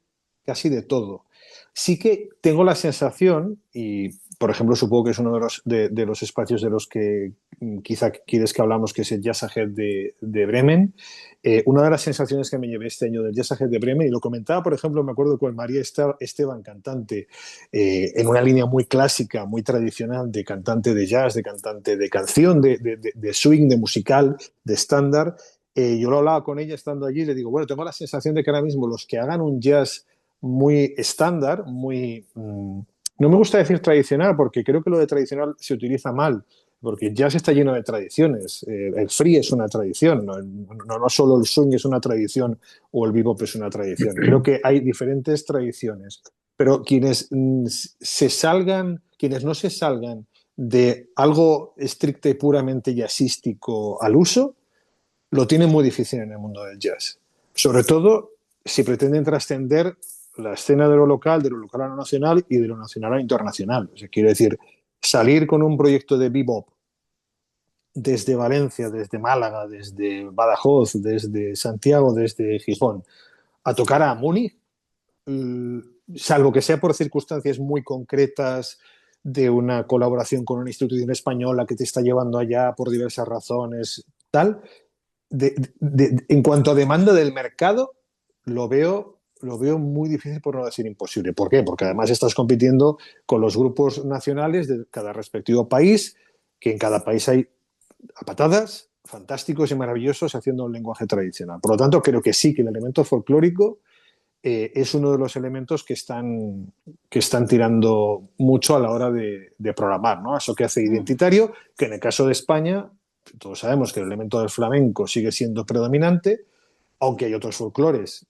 casi de todo. Sí que tengo la sensación, y por ejemplo supongo que es uno de los espacios de los que quizá quieres que hablamos, que es el Jazz Ahead de Bremen. Una de las sensaciones que me llevé este año del Jazz Ahead de Bremen, y lo comentaba, por ejemplo, me acuerdo con María Esteban, cantante, en una línea muy clásica, muy tradicional de cantante de jazz, de cantante de canción, de swing, de musical, de estándar. Yo lo hablaba con ella estando allí y le digo, bueno, tengo la sensación de que ahora mismo los que hagan un jazz muy estándar, no me gusta decir tradicional, porque creo que lo de tradicional se utiliza mal, porque el jazz está lleno de tradiciones. El free es una tradición, no solo el swing es una tradición o el bebop es una tradición. Creo que hay diferentes tradiciones, pero quienes no se salgan de algo estricto y puramente jazzístico al uso, lo tienen muy difícil en el mundo del jazz. Sobre todo si pretenden trascender la escena de lo local a lo nacional y de lo nacional a lo internacional. O sea, quiere decir, salir con un proyecto de bebop desde Valencia, desde Málaga, desde Badajoz, desde Santiago, desde Gijón, a tocar a Múnich, mm, salvo que sea por circunstancias muy concretas de una colaboración con una institución española que te está llevando allá por diversas razones, tal, en cuanto a demanda del mercado, lo veo muy difícil por no decir imposible. ¿Por qué? Porque además estás compitiendo con los grupos nacionales de cada respectivo país, que en cada país hay a patadas, fantásticos y maravillosos haciendo un lenguaje tradicional. Por lo tanto, creo que sí, que el elemento folclórico es uno de los elementos que están tirando mucho a la hora de programar, ¿no? Eso que hace Mm. identitario, que en el caso de España, todos sabemos que el elemento del flamenco sigue siendo predominante, aunque hay otros folclores.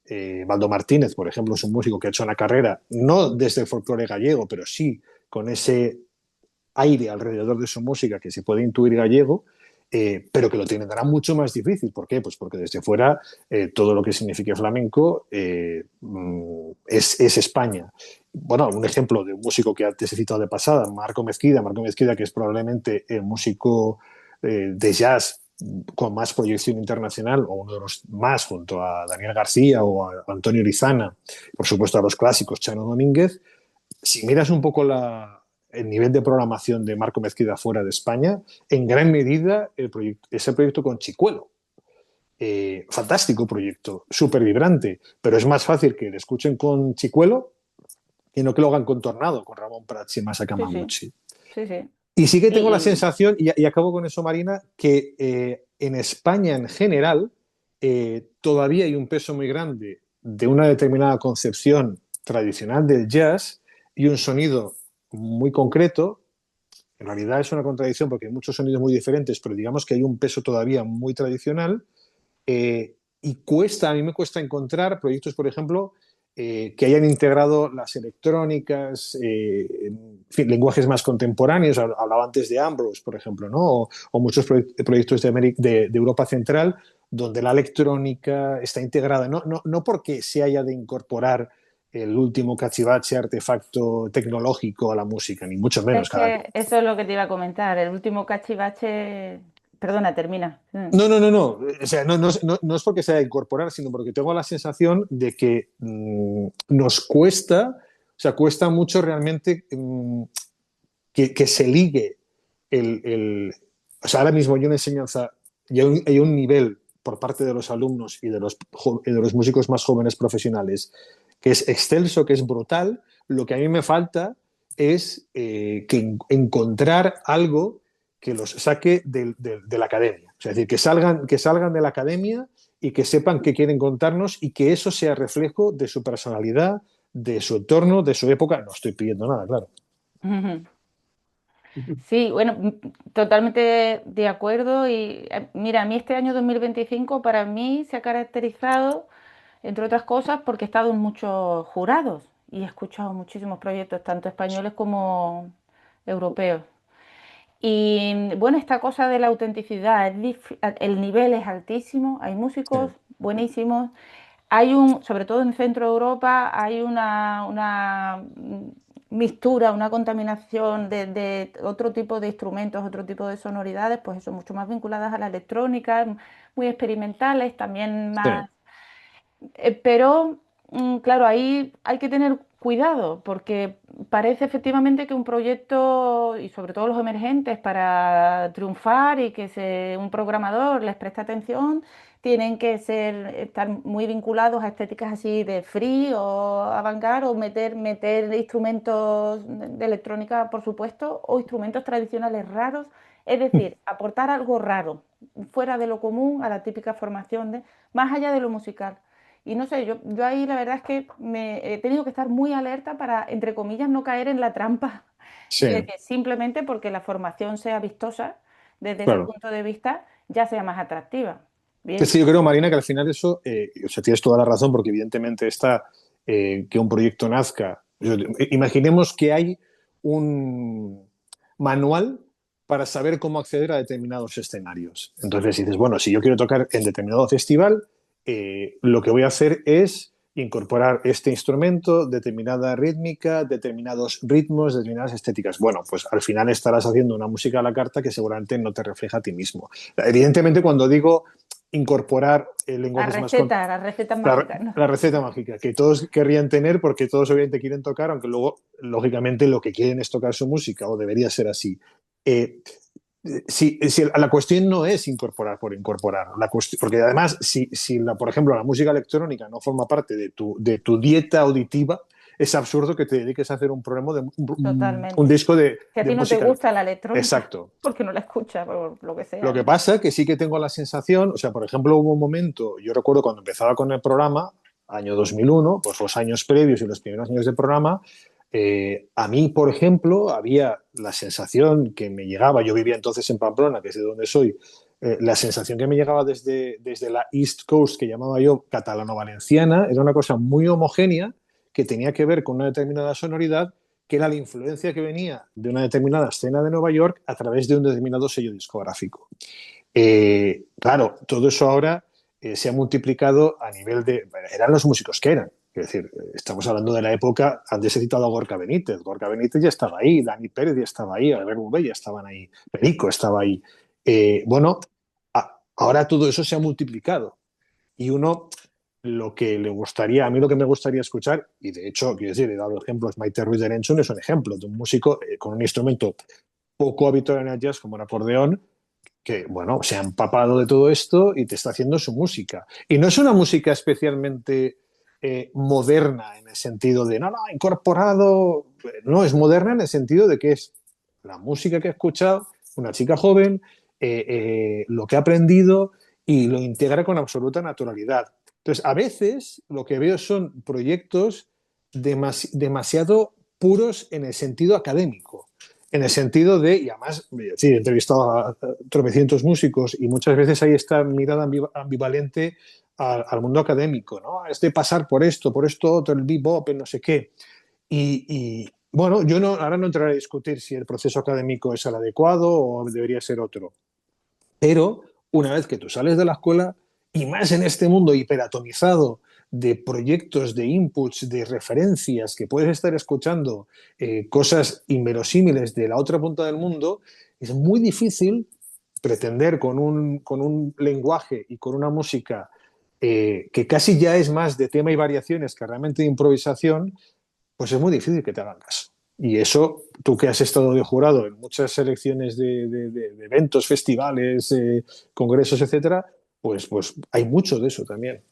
Baldo Martínez, por ejemplo, es un músico que ha hecho una carrera, no desde el folclore gallego, pero sí con ese aire alrededor de su música que se puede intuir gallego, pero que lo tendrá mucho más difícil. ¿Por qué? Pues porque desde fuera todo lo que signifique flamenco es España. Bueno, un ejemplo de un músico que antes he citado de pasada, Marco Mezquida, que es probablemente el músico de jazz con más proyección internacional, o uno de los más, junto a Daniel García o a Antonio Orizana, por supuesto a los clásicos, Chano Domínguez. Si miras un poco el nivel de programación de Marco Mezquida fuera de España, en gran medida es el proyecto con Chicuelo. Fantástico proyecto, súper vibrante, pero es más fácil que lo escuchen con Chicuelo que no que lo hagan con Tornado, con Ramón Prats y Masa Sí, sí, Kamaguchi. sí, sí. Y sí que tengo la Y, sensación, y acabo con eso, Marina, que en España en general todavía hay un peso muy grande de una determinada concepción tradicional del jazz y un sonido muy concreto. En realidad es una contradicción porque hay muchos sonidos muy diferentes, pero digamos que hay un peso todavía muy tradicional y a mí me cuesta encontrar proyectos, por ejemplo, que hayan integrado las electrónicas, en fin, lenguajes más contemporáneos. Hablaba antes de Ambrose, por ejemplo, ¿no? O muchos proyectos de Europa Central donde la electrónica está integrada, no porque se haya de incorporar el último cachivache artefacto tecnológico a la música, ni mucho es menos. que eso es lo que te iba a comentar. El último cachivache. Perdona, termina. No. O sea, no es porque sea incorporar, sino porque tengo la sensación de que nos cuesta, o sea, cuesta mucho realmente que se ligue o sea, ahora mismo hay una enseñanza y hay un nivel por parte de los alumnos y de los músicos más jóvenes profesionales que es excelso, que es brutal. Lo que a mí me falta es encontrar algo que los saque de la academia. O sea, es decir, que salgan de la academia y que sepan qué quieren contarnos y que eso sea reflejo de su personalidad, de su entorno, de su época. No estoy pidiendo nada, claro. Ujú. Sí, bueno, totalmente de acuerdo. Y mira, a mí este año 2025 para mí se ha caracterizado, entre otras cosas, porque he estado en muchos jurados y he escuchado muchísimos proyectos, tanto españoles como europeos. Y bueno, esta cosa de la autenticidad, el nivel es altísimo, hay Sí, músicos buenísimos, sobre todo en Centro Europa, hay una mixtura, una contaminación de otro tipo de instrumentos, otro tipo de sonoridades, pues eso, mucho más vinculadas a la electrónica, muy experimentales, también sí, más pero, claro, ahí hay que tener cuidado porque parece efectivamente que un proyecto, y sobre todo los emergentes, para triunfar y que un programador les preste atención, tienen que estar muy vinculados a estéticas así de free o avant-garde o meter instrumentos de electrónica, por supuesto, o instrumentos tradicionales raros. Es decir, aportar algo raro, fuera de lo común, a la típica formación más allá de lo musical. Y no sé, yo ahí la verdad es que me he tenido que estar muy alerta para, entre comillas, no caer en la trampa sí, de que simplemente porque la formación sea vistosa, desde ese claro. punto de vista, ya sea más atractiva. Es Bien. que yo creo, Marina, que al final eso, o sea, tienes toda la razón, porque evidentemente está que un proyecto nazca. Imaginemos que hay un manual para saber cómo acceder a determinados escenarios. Entonces dices, bueno, si yo quiero tocar en determinado festival, lo que voy a hacer es incorporar este instrumento, determinada rítmica, determinados ritmos, determinadas estéticas. Bueno, pues al final estarás haciendo una música a la carta que seguramente no te refleja a ti mismo. Evidentemente, cuando digo incorporar lenguajes más... La receta mágica, ¿no? La receta mágica que todos querrían tener porque todos obviamente quieren tocar, aunque luego, lógicamente, lo que quieren es tocar su música, o debería ser así. Si la cuestión no es incorporar por incorporar, porque además, por ejemplo, la música electrónica no forma parte de tu dieta auditiva, es absurdo que te dediques a hacer un programa de un Totalmente. disco Si a de ti no te música. gusta la electrónica, Exacto. porque no la escuchas, por lo que Lo sea, que ¿no? pasa que sí que tengo la sensación, o sea, por ejemplo, hubo un momento, yo recuerdo cuando empezaba con el programa, año 2001, pues los años previos y los primeros años del programa, a mí, por ejemplo, había la sensación que me llegaba, yo vivía entonces en Pamplona, que es de donde soy, la sensación que me llegaba desde la East Coast, que llamaba yo catalano-valenciana, era una cosa muy homogénea que tenía que ver con una determinada sonoridad, que era la influencia que venía de una determinada escena de Nueva York a través de un determinado sello discográfico. Claro, todo eso ahora se ha multiplicado a nivel de... Eran los músicos que eran. Es decir, estamos hablando de la época, antes he citado a Gorka Benítez. Gorka Benítez ya estaba ahí, Dani Pérez ya estaba ahí, Albert Bubé ya estaban ahí, Perico estaba ahí. Bueno, ahora todo eso se ha multiplicado. Y uno, lo que le gustaría, a mí lo que me gustaría escuchar, y de hecho, quiero decir, he dado ejemplos, Maite Ruiz de Aranzón es un ejemplo de un músico con un instrumento poco habitual en el jazz como el acordeón, que, bueno, se ha empapado de todo esto y te está haciendo su música. Y no es una música especialmente moderna en el sentido de, no, no, incorporado, no, es moderna en el sentido de que es la música que ha escuchado una chica joven, lo que ha aprendido y lo integra con absoluta naturalidad. Entonces, a veces lo que veo son proyectos demasiado puros en el sentido académico, en el sentido de, y además, sí, he entrevistado a tropecientos músicos y muchas veces hay esta mirada ambivalente al mundo académico, ¿no? Es de pasar por esto otro, el bebop, el no sé qué. Bueno, yo no, ahora no entraré a discutir si el proceso académico es el adecuado o debería ser otro. Pero una vez que tú sales de la escuela, y más en este mundo hiperatomizado de proyectos, de inputs, de referencias, que puedes estar escuchando cosas inverosímiles de la otra punta del mundo, es muy difícil pretender con un lenguaje y con una música que casi ya es más de tema y variaciones que realmente de improvisación, pues es muy difícil que te hagan caso. Y eso, tú que has estado de jurado en muchas selecciones de eventos, festivales, congresos, etcétera, pues hay mucho de eso también.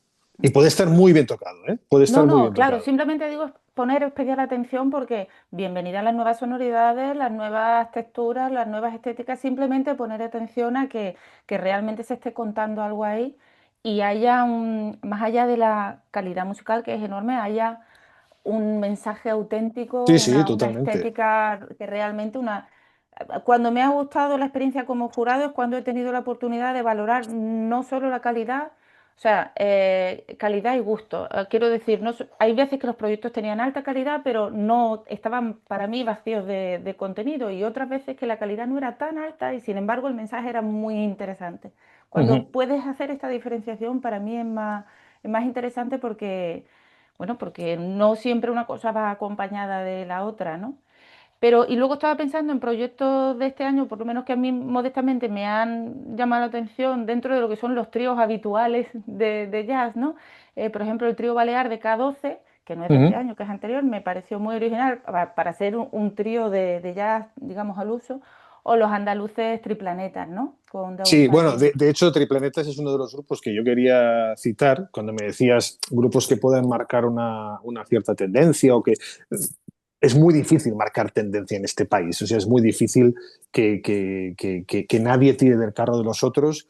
Y puede estar muy bien tocado, ¿eh? Puede No, estar muy no, bien claro, tocado. simplemente digo poner especial atención porque bienvenida a las nuevas sonoridades, las nuevas texturas, las nuevas estéticas, simplemente poner atención a que realmente se esté contando algo ahí y haya más allá de la calidad musical que es enorme, haya un mensaje auténtico, Sí, sí, una totalmente. estética que realmente una... Cuando me ha gustado la experiencia como jurado es cuando he tenido la oportunidad de valorar no solo la calidad, o sea, calidad y gusto. Quiero decir, no, hay veces que los proyectos tenían alta calidad, pero no estaban para mí vacíos de contenido y otras veces que la calidad no era tan alta y sin embargo el mensaje era muy interesante. Uh Cuando -huh. puedes hacer esta diferenciación, para mí es más interesante porque bueno, porque no siempre una cosa va acompañada de la otra, ¿no? Pero, y luego estaba pensando en proyectos de este año, por lo menos que a mí modestamente me han llamado la atención dentro de lo que son los tríos habituales de jazz, ¿no? Por ejemplo, el trío Balear de K12, que no es Uh de este -huh. año, que es anterior, me pareció muy original para ser un trío de jazz, digamos, al uso, o los andaluces Triplanetas, ¿no? Con David Sí, bueno, Pachi. de hecho, Triplanetas es uno de los grupos que yo quería citar cuando me decías grupos que puedan marcar una cierta tendencia o que es muy difícil marcar tendencia en este país. O sea, es muy difícil que nadie tire del carro de los otros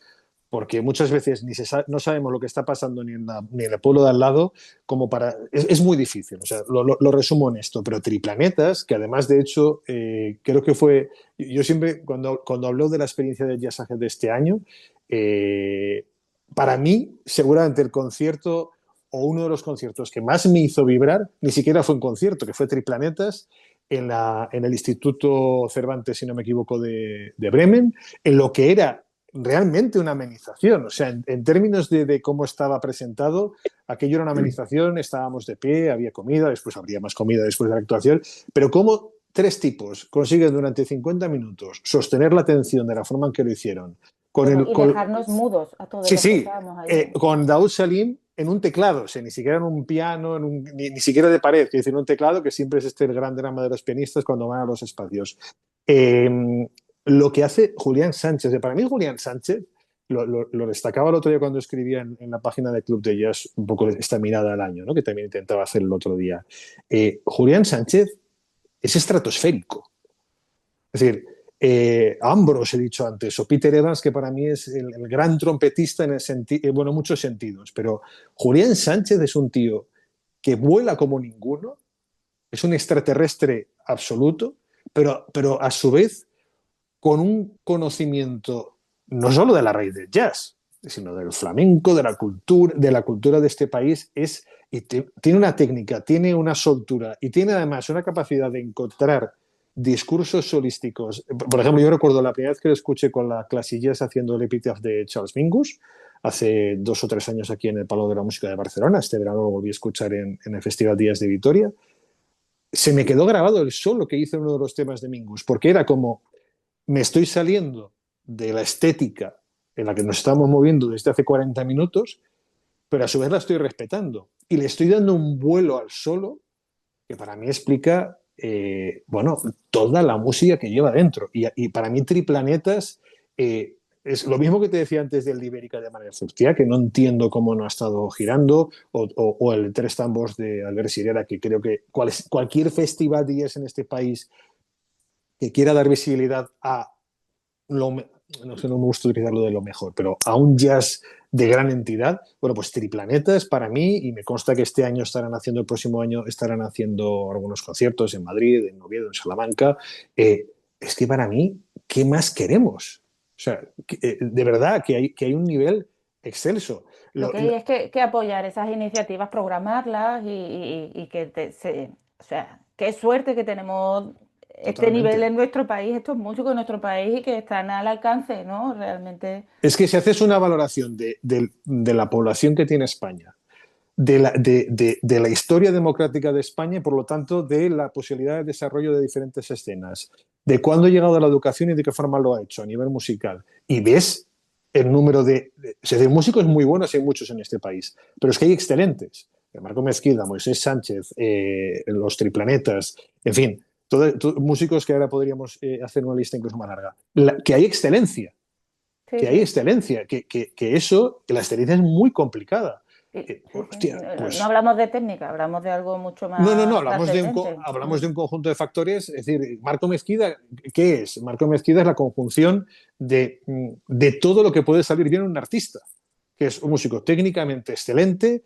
porque muchas veces no sabemos lo que está pasando ni en el pueblo de al lado, como para... Es muy difícil, o sea, lo resumo en esto, pero Triplanetas, que además de hecho creo que fue... Yo siempre, cuando hablo de la experiencia del Jazz de este año, para mí, seguramente el concierto o uno de los conciertos que más me hizo vibrar, ni siquiera fue un concierto, que fue Triplanetas en el Instituto Cervantes, si no me equivoco, de Bremen, en lo que era realmente una amenización. O sea, en términos de cómo estaba presentado, aquello era una amenización, estábamos de pie, había comida, después habría más comida después de la actuación, pero cómo tres tipos consiguen durante 50 minutos sostener la atención de la forma en que lo hicieron. Con Bueno, el, y con, dejarnos mudos a todos sí, los que sí, estábamos allí. con Daoud Salim en un teclado, o sea, ni siquiera en un piano, ni siquiera de pared, que decir, en un teclado, que siempre es este el gran drama de los pianistas cuando van a los espacios. Eh, lo que hace Julián Sánchez, para mí Julián Sánchez, lo destacaba el otro día cuando escribía en la página de Club de Jazz un poco esta mirada al año, ¿no? Que también intentaba hacer el otro día. Julián Sánchez es estratosférico. Es decir, Ambrose he dicho antes, o Peter Evans, que para mí es el gran trompetista en bueno, muchos sentidos, pero Julián Sánchez es un tío que vuela como ninguno, es un extraterrestre absoluto, pero a su vez con un conocimiento no solo de la raíz del jazz, sino del flamenco, de la cultura de este país, tiene una técnica, tiene una soltura y tiene además una capacidad de encontrar discursos solísticos. Por ejemplo, yo recuerdo la primera vez que lo escuché con la Clasillés haciendo el Epitaph de Charles Mingus, hace 2 o 3 años aquí en el Palo de la Música de Barcelona. Este verano lo volví a escuchar en el Festival Días de Vitoria. Se me quedó grabado el solo que hizo en uno de los temas de Mingus, porque era como me estoy saliendo de la estética en la que nos estamos moviendo desde hace 40 minutos, pero a su vez la estoy respetando y le estoy dando un vuelo al solo que para mí explica, bueno, toda la música que lleva dentro. Y para mí Triplanetas es lo mismo que te decía antes del Ibérica de Manuel Furtía, que no entiendo cómo no ha estado girando, o el Tres Tambors de Albert Sirera, que creo que cualquier festival de jazz en este país que quiera dar visibilidad a no sé, no me gusta utilizar lo de lo mejor, pero a un jazz de gran entidad, bueno, pues Triplanetas para mí, y me consta que este año el próximo año estarán haciendo algunos conciertos en Madrid, en Oviedo, en Salamanca. Es que para mí, ¿qué más queremos? O sea, de verdad que hay un nivel excelso. Lo que hay es que apoyar esas iniciativas, programarlas y que o sea, qué suerte que tenemos este nivel Totalmente. en nuestro país, estos músicos en nuestro país y que están al alcance, ¿no? Realmente. Es que si haces una valoración de la población que tiene España, de la historia democrática de España y, por lo tanto, de la posibilidad de desarrollo de diferentes escenas, de cuándo ha llegado a la educación y de qué forma lo ha hecho a nivel musical. Y ves el número de músicos muy buenos, hay muchos en este país, pero es que hay excelentes. Marco Mezquida, Moisés Sánchez, los Triplanetas, en fin, músicos que ahora podríamos hacer una lista incluso más larga. Que hay excelencia, Sí, que hay sí. excelencia, que eso, que la excelencia es muy complicada. Sí, sí. Hostia, No, no pues hablamos de técnica, hablamos de algo mucho no, más hablamos de trascendente. hablamos de un conjunto de factores. Es decir, Marco Mezquida, ¿qué es? Marco Mezquida es la conjunción de todo lo que puede salir bien en un artista, que es un músico técnicamente excelente,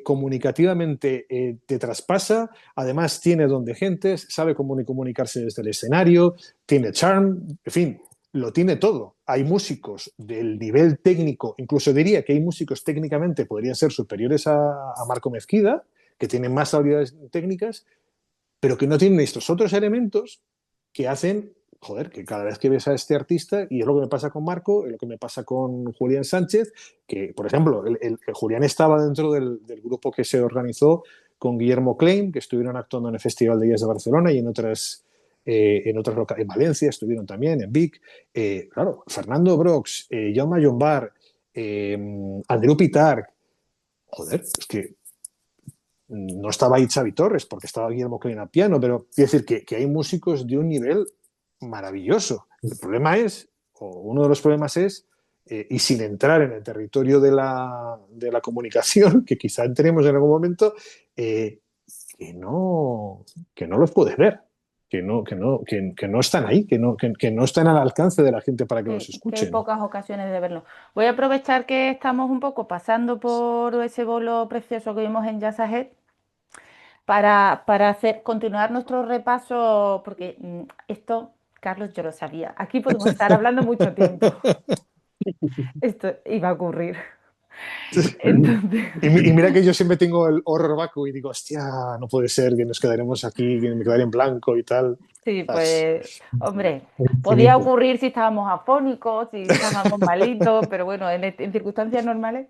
comunicativamente te traspasa, además tiene don de gentes, sabe cómo comunicarse desde el escenario, tiene charm, en fin, lo tiene todo. Hay músicos del nivel técnico, incluso diría que hay músicos técnicamente podrían ser superiores a Marco Mezquida, que tienen más habilidades técnicas, pero que no tienen estos otros elementos que hacen, joder, que cada vez que ves a este artista, y es lo que me pasa con Marco, es lo que me pasa con Julián Sánchez, que, por ejemplo, el Julián estaba dentro del grupo que se organizó con Guillermo Klein, que estuvieron actuando en el Festival de Jazz de Barcelona y en otras en Valencia estuvieron también, en Vic. Claro, Fernando Brox, Jaume Llombart, Andreu Pitarch, joder, es que no estaba ahí Xavi Torres porque estaba Guillermo Klein al piano, pero quiero decir que hay músicos de un nivel maravilloso. El problema es, o uno de los problemas es, y sin entrar en el territorio de la comunicación, que quizá entremos en algún momento, que no, que no los puedes ver, que no están ahí, que no están al alcance de la gente para que los Que hay escuche, ¿no? pocas ocasiones de verlo. Voy a aprovechar que estamos un poco pasando por ese bolo precioso que vimos en Jazz Ahead para continuar nuestro repaso, porque esto, Carlos, yo lo sabía. Aquí podemos estar hablando mucho tiempo. Esto iba a ocurrir. Entonces, Y mira que yo siempre tengo el horror vacuo y digo, hostia, no puede ser que nos quedaremos aquí, que me quedaré en blanco y tal. sí, Estás pues, hombre, podía infinito. ocurrir si estábamos afónicos, si estábamos malitos, pero bueno, en circunstancias normales.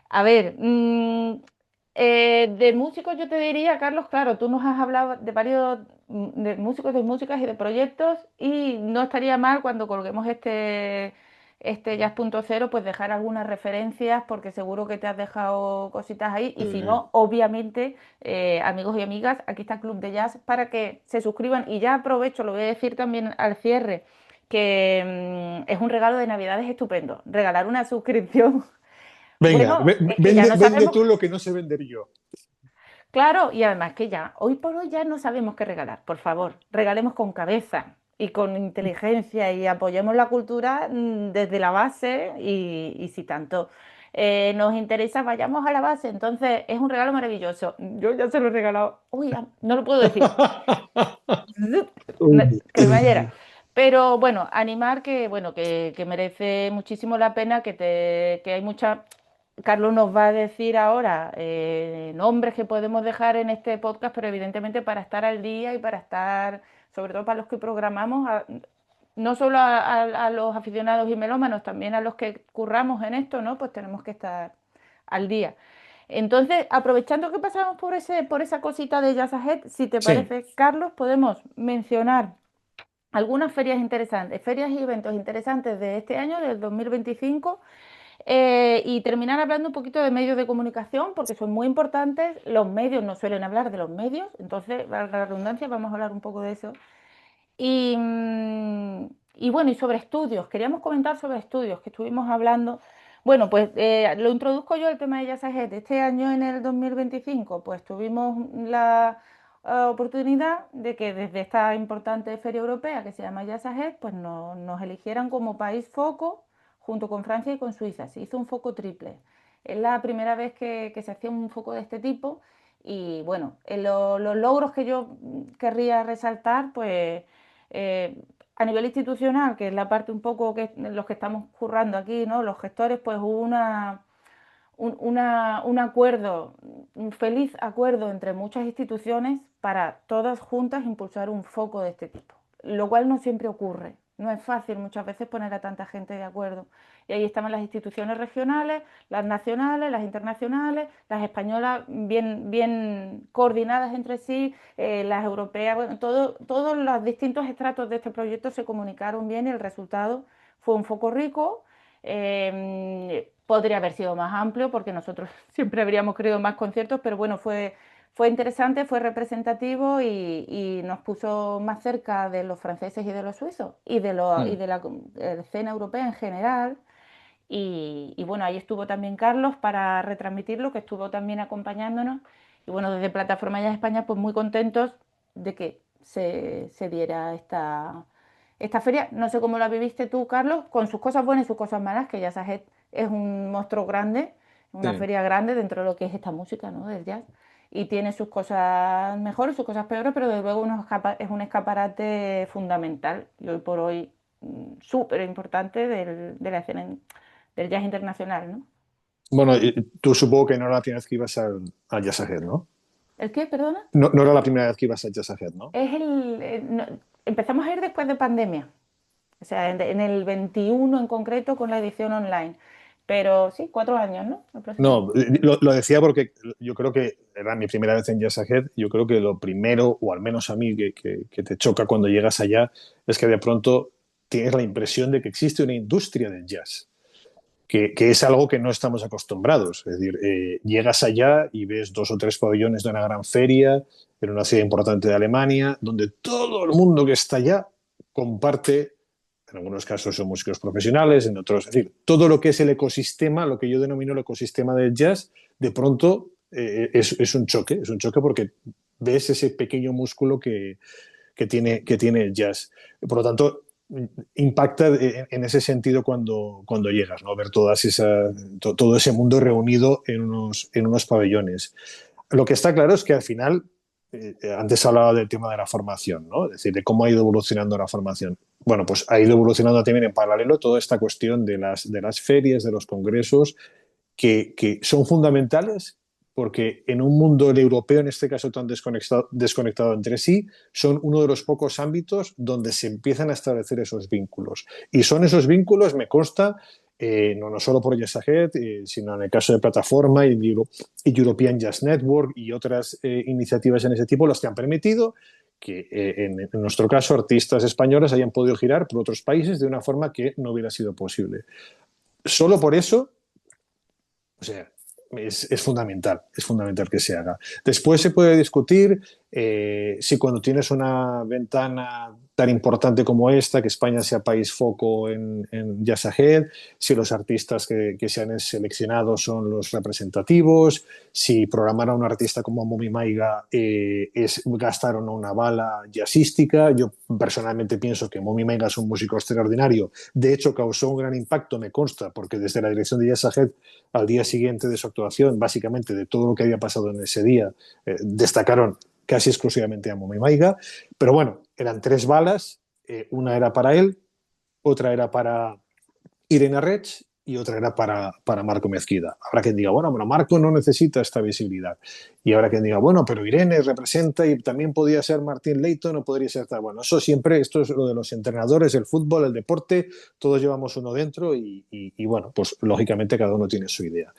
A ver, de músicos yo te diría, Carlos, claro, tú nos has hablado de varios de músicos, de músicas y de proyectos y no estaría mal cuando colguemos este Jazz.0 pues dejar algunas referencias porque seguro que te has dejado cositas ahí y si no, obviamente, amigos y amigas, aquí está Club de Jazz para que se suscriban y ya aprovecho, lo voy a decir también al cierre, que es un regalo de Navidades estupendo, regalar una suscripción. Venga, Bueno, es que ya vende, no vende sabemos, tú lo que no sé vender yo. claro, y además que ya, hoy por hoy ya no sabemos qué regalar. Por favor, regalemos con cabeza y con inteligencia y apoyemos la cultura desde la base y si tanto nos interesa, vayamos a la base. Entonces, es un regalo maravilloso. Yo ya se lo he regalado. Uy, no lo puedo decir. Zut, Cremallera. Pero bueno, animar que bueno, que merece muchísimo la pena, que hay mucha. Carlos nos va a decir ahora nombres que podemos dejar en este podcast, pero evidentemente para estar al día y para estar, sobre todo para los que programamos, no solo a los aficionados y melómanos, también a los que curramos en esto, ¿no? Pues tenemos que estar al día. Entonces, aprovechando que pasamos por esa cosita de Jazz Ahead, si te Sí, parece, Carlos, podemos mencionar algunas ferias interesantes, ferias y eventos interesantes de este año, del 2025, y terminar hablando un poquito de medios de comunicación, porque son muy importantes. Los medios no suelen hablar de los medios, entonces, valga la redundancia, vamos a hablar un poco de eso. Y, y bueno, y sobre estudios, queríamos comentar sobre estudios que estuvimos hablando. Bueno, pues lo introduzco yo el tema de Jazz Ahead. Este año, en el 2025, pues tuvimos la oportunidad de que desde esta importante feria europea que se llama Jazz Ahead, pues nos eligieran como país foco junto con Francia y con Suiza. Se hizo un foco triple. Es la primera vez que se hacía un foco de este tipo y bueno, los logros que yo querría resaltar, pues eh, a nivel institucional, que es la parte un poco que los que estamos currando aquí, ¿no? Los gestores, pues hubo un acuerdo, un feliz acuerdo entre muchas instituciones para todas juntas impulsar un foco de este tipo, lo cual no siempre ocurre. No es fácil muchas veces poner a tanta gente de acuerdo. Y ahí estaban las instituciones regionales, las nacionales, las internacionales, las españolas bien coordinadas entre sí, las europeas, bueno, todos los distintos estratos de este proyecto se comunicaron bien y el resultado fue un foco rico. Podría haber sido más amplio porque nosotros siempre habríamos querido más conciertos, pero bueno, fue interesante, fue representativo y nos puso más cerca de los franceses y de los suizos y mm, de la escena europea en general. Y bueno, ahí estuvo también Carlos para retransmitirlo, que estuvo también acompañándonos. Y bueno, desde Plataforma Ya España, pues muy contentos de que se diera esta feria. No sé cómo la viviste tú, Carlos, con sus cosas buenas y sus cosas malas, que ya sabes, es un monstruo grande, una sí. feria grande dentro de lo que es esta música, ¿no? Del jazz. Y tiene sus cosas mejores, sus cosas peores, pero desde luego es un escaparate fundamental y hoy por hoy súper importante de la escena del jazz internacional, ¿no? Bueno, y tú supongo que no era la primera vez que ibas al Jazz Ahead, ¿no? ¿El qué, perdona? No, no era la primera vez que ibas al Jazz Ahead, ¿no? Empezamos a ir después de pandemia, o sea, en el 21 en concreto con la edición online, pero sí, 4 años, ¿no? No, lo decía porque yo creo que era mi primera vez en Jazz Ahead. Yo creo que lo primero, o al menos a mí, que te choca cuando llegas allá, es que de pronto tienes la impresión de que existe una industria del jazz, que es algo que no estamos acostumbrados. Es decir, llegas allá y ves dos o tres pabellones de una gran feria en una ciudad importante de Alemania, donde todo el mundo que está allá comparte, en algunos casos son músicos profesionales, en otros, es decir, todo lo que es el ecosistema, lo que yo denomino el ecosistema del jazz, de pronto es un choque porque ves ese pequeño músculo que tiene el jazz. Por lo tanto, impacta en ese sentido cuando llegas, ¿no? Ver todo ese mundo reunido en unos pabellones. Lo que está claro es que al final, antes hablaba del tema de la formación, ¿no? Es decir, de cómo ha ido evolucionando la formación. Bueno, pues ha ido evolucionando también en paralelo toda esta cuestión de las ferias, de los congresos, que son fundamentales porque en un mundo el europeo, en este caso tan desconectado entre sí, son uno de los pocos ámbitos donde se empiezan a establecer esos vínculos. Y son esos vínculos, me consta, no solo por Jazz Ahead, sino en el caso de Plataforma y European Jazz Network y otras iniciativas en ese tipo, las que han permitido que en nuestro caso artistas españoles hayan podido girar por otros países de una forma que no hubiera sido posible. Solo por eso, o sea, es fundamental que se haga. Después se puede discutir si cuando tienes una ventana tan importante como esta, que España sea país foco en Jazz Ahead, si los artistas que se han seleccionado son los representativos, si programar a un artista como Momi Maiga es gastar o no una bala jazzística. Yo personalmente pienso que Momi Maiga es un músico extraordinario. De hecho, causó un gran impacto, me consta, porque desde la dirección de Jazz Ahead al día siguiente de su actuación, básicamente de todo lo que había pasado en ese día, destacaron casi exclusivamente a Momi Maiga. Pero bueno, eran 3 balas, una era para él, otra era para Irene Rech y otra era para Marco Mezquida. Habrá quien diga, bueno, Marco no necesita esta visibilidad. Y habrá quien diga, bueno, pero Irene representa y también podría ser Martín Leighton o podría ser tal. Bueno, eso siempre, esto es lo de los entrenadores, el fútbol, el deporte, todos llevamos uno dentro y bueno, pues lógicamente cada uno tiene su idea.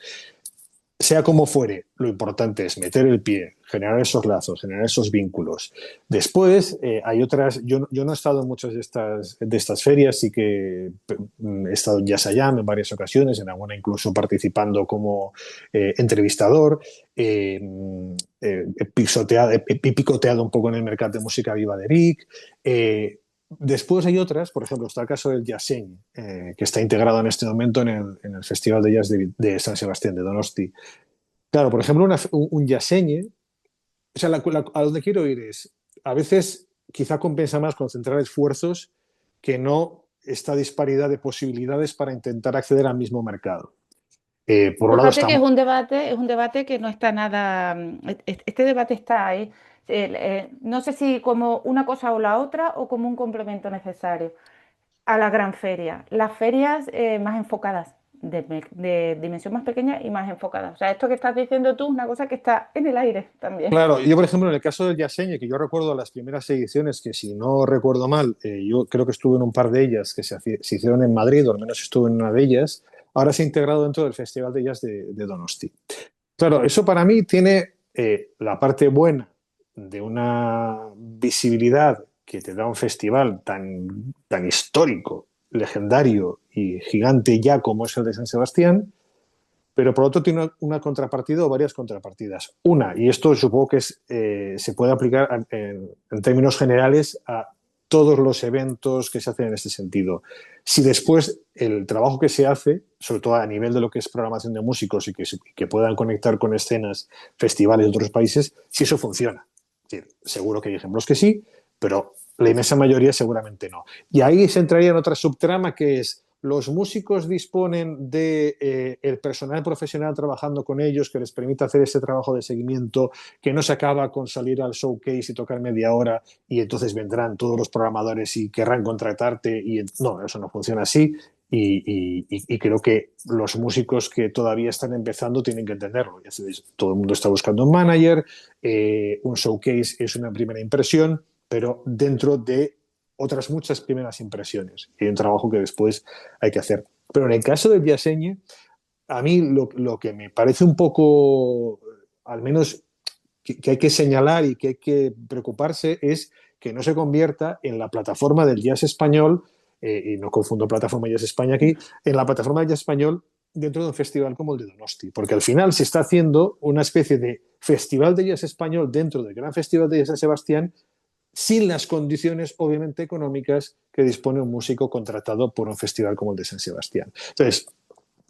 Sea como fuere, lo importante es meter el pie, generar esos lazos, generar esos vínculos. Después, hay otras, yo no he estado en muchas de estas ferias, sí que he estado en Jazz Jam en varias ocasiones, en alguna incluso participando como entrevistador, he picoteado un poco en el mercado de música viva de Vic. Después hay otras, por ejemplo, está el caso del Jazzeñe, que está integrado en este momento en el Festival de Jazz de San Sebastián, de Donosti. Claro, por ejemplo, un Jazzeñe, o sea, a donde quiero ir es, a veces quizá compensa más concentrar esfuerzos que no esta disparidad de posibilidades para intentar acceder al mismo mercado. Por un lado Fíjate que estamos. es un debate que no está nada, este debate está ahí. No sé si como una cosa o la otra o como un complemento necesario a la gran feria. Las ferias más enfocadas, de dimensión más pequeña y más enfocadas. O sea, esto que estás diciendo tú es una cosa que está en el aire también. Claro, yo por ejemplo en el caso del Yaseñe, que yo recuerdo las primeras ediciones, que si no recuerdo mal, yo creo que estuve en un par de ellas que se hicieron en Madrid, o al menos estuve en una de ellas, ahora se ha integrado dentro del Festival de Jazz de Donosti. Claro, eso para mí tiene la parte buena de una visibilidad que te da un festival tan histórico, legendario y gigante ya como es el de San Sebastián, pero por otro tiene una contrapartida o varias contrapartidas. Una, y esto supongo que se puede aplicar en términos generales a todos los eventos que se hacen en este sentido. Si después el trabajo que se hace, sobre todo a nivel de lo que es programación de músicos y que puedan conectar con escenas, festivales de otros países, si eso funciona. Es decir, seguro que hay ejemplos que sí, pero la inmensa mayoría seguramente no. Y ahí se entraría en otra subtrama que es los músicos disponen de el personal profesional trabajando con ellos que les permite hacer ese trabajo de seguimiento que no se acaba con salir al showcase y tocar media hora y entonces vendrán todos los programadores y querrán contratarte y no, eso no funciona así y creo que los músicos que todavía están empezando tienen que entenderlo. Todo el mundo está buscando un manager, un showcase es una primera impresión, pero dentro de otras muchas primeras impresiones y un trabajo que después hay que hacer. Pero en el caso del Yaseñe, a mí lo que me parece un poco, al menos que hay que señalar y que hay que preocuparse es que no se convierta en la plataforma del jazz español, y no confundo plataforma Jazz España aquí, en la plataforma del jazz español dentro de un festival como el de Donosti, porque al final se está haciendo una especie de festival de jazz español dentro del Gran Festival de Jazz San Sebastián, sin las condiciones, obviamente, económicas que dispone un músico contratado por un festival como el de San Sebastián. Entonces,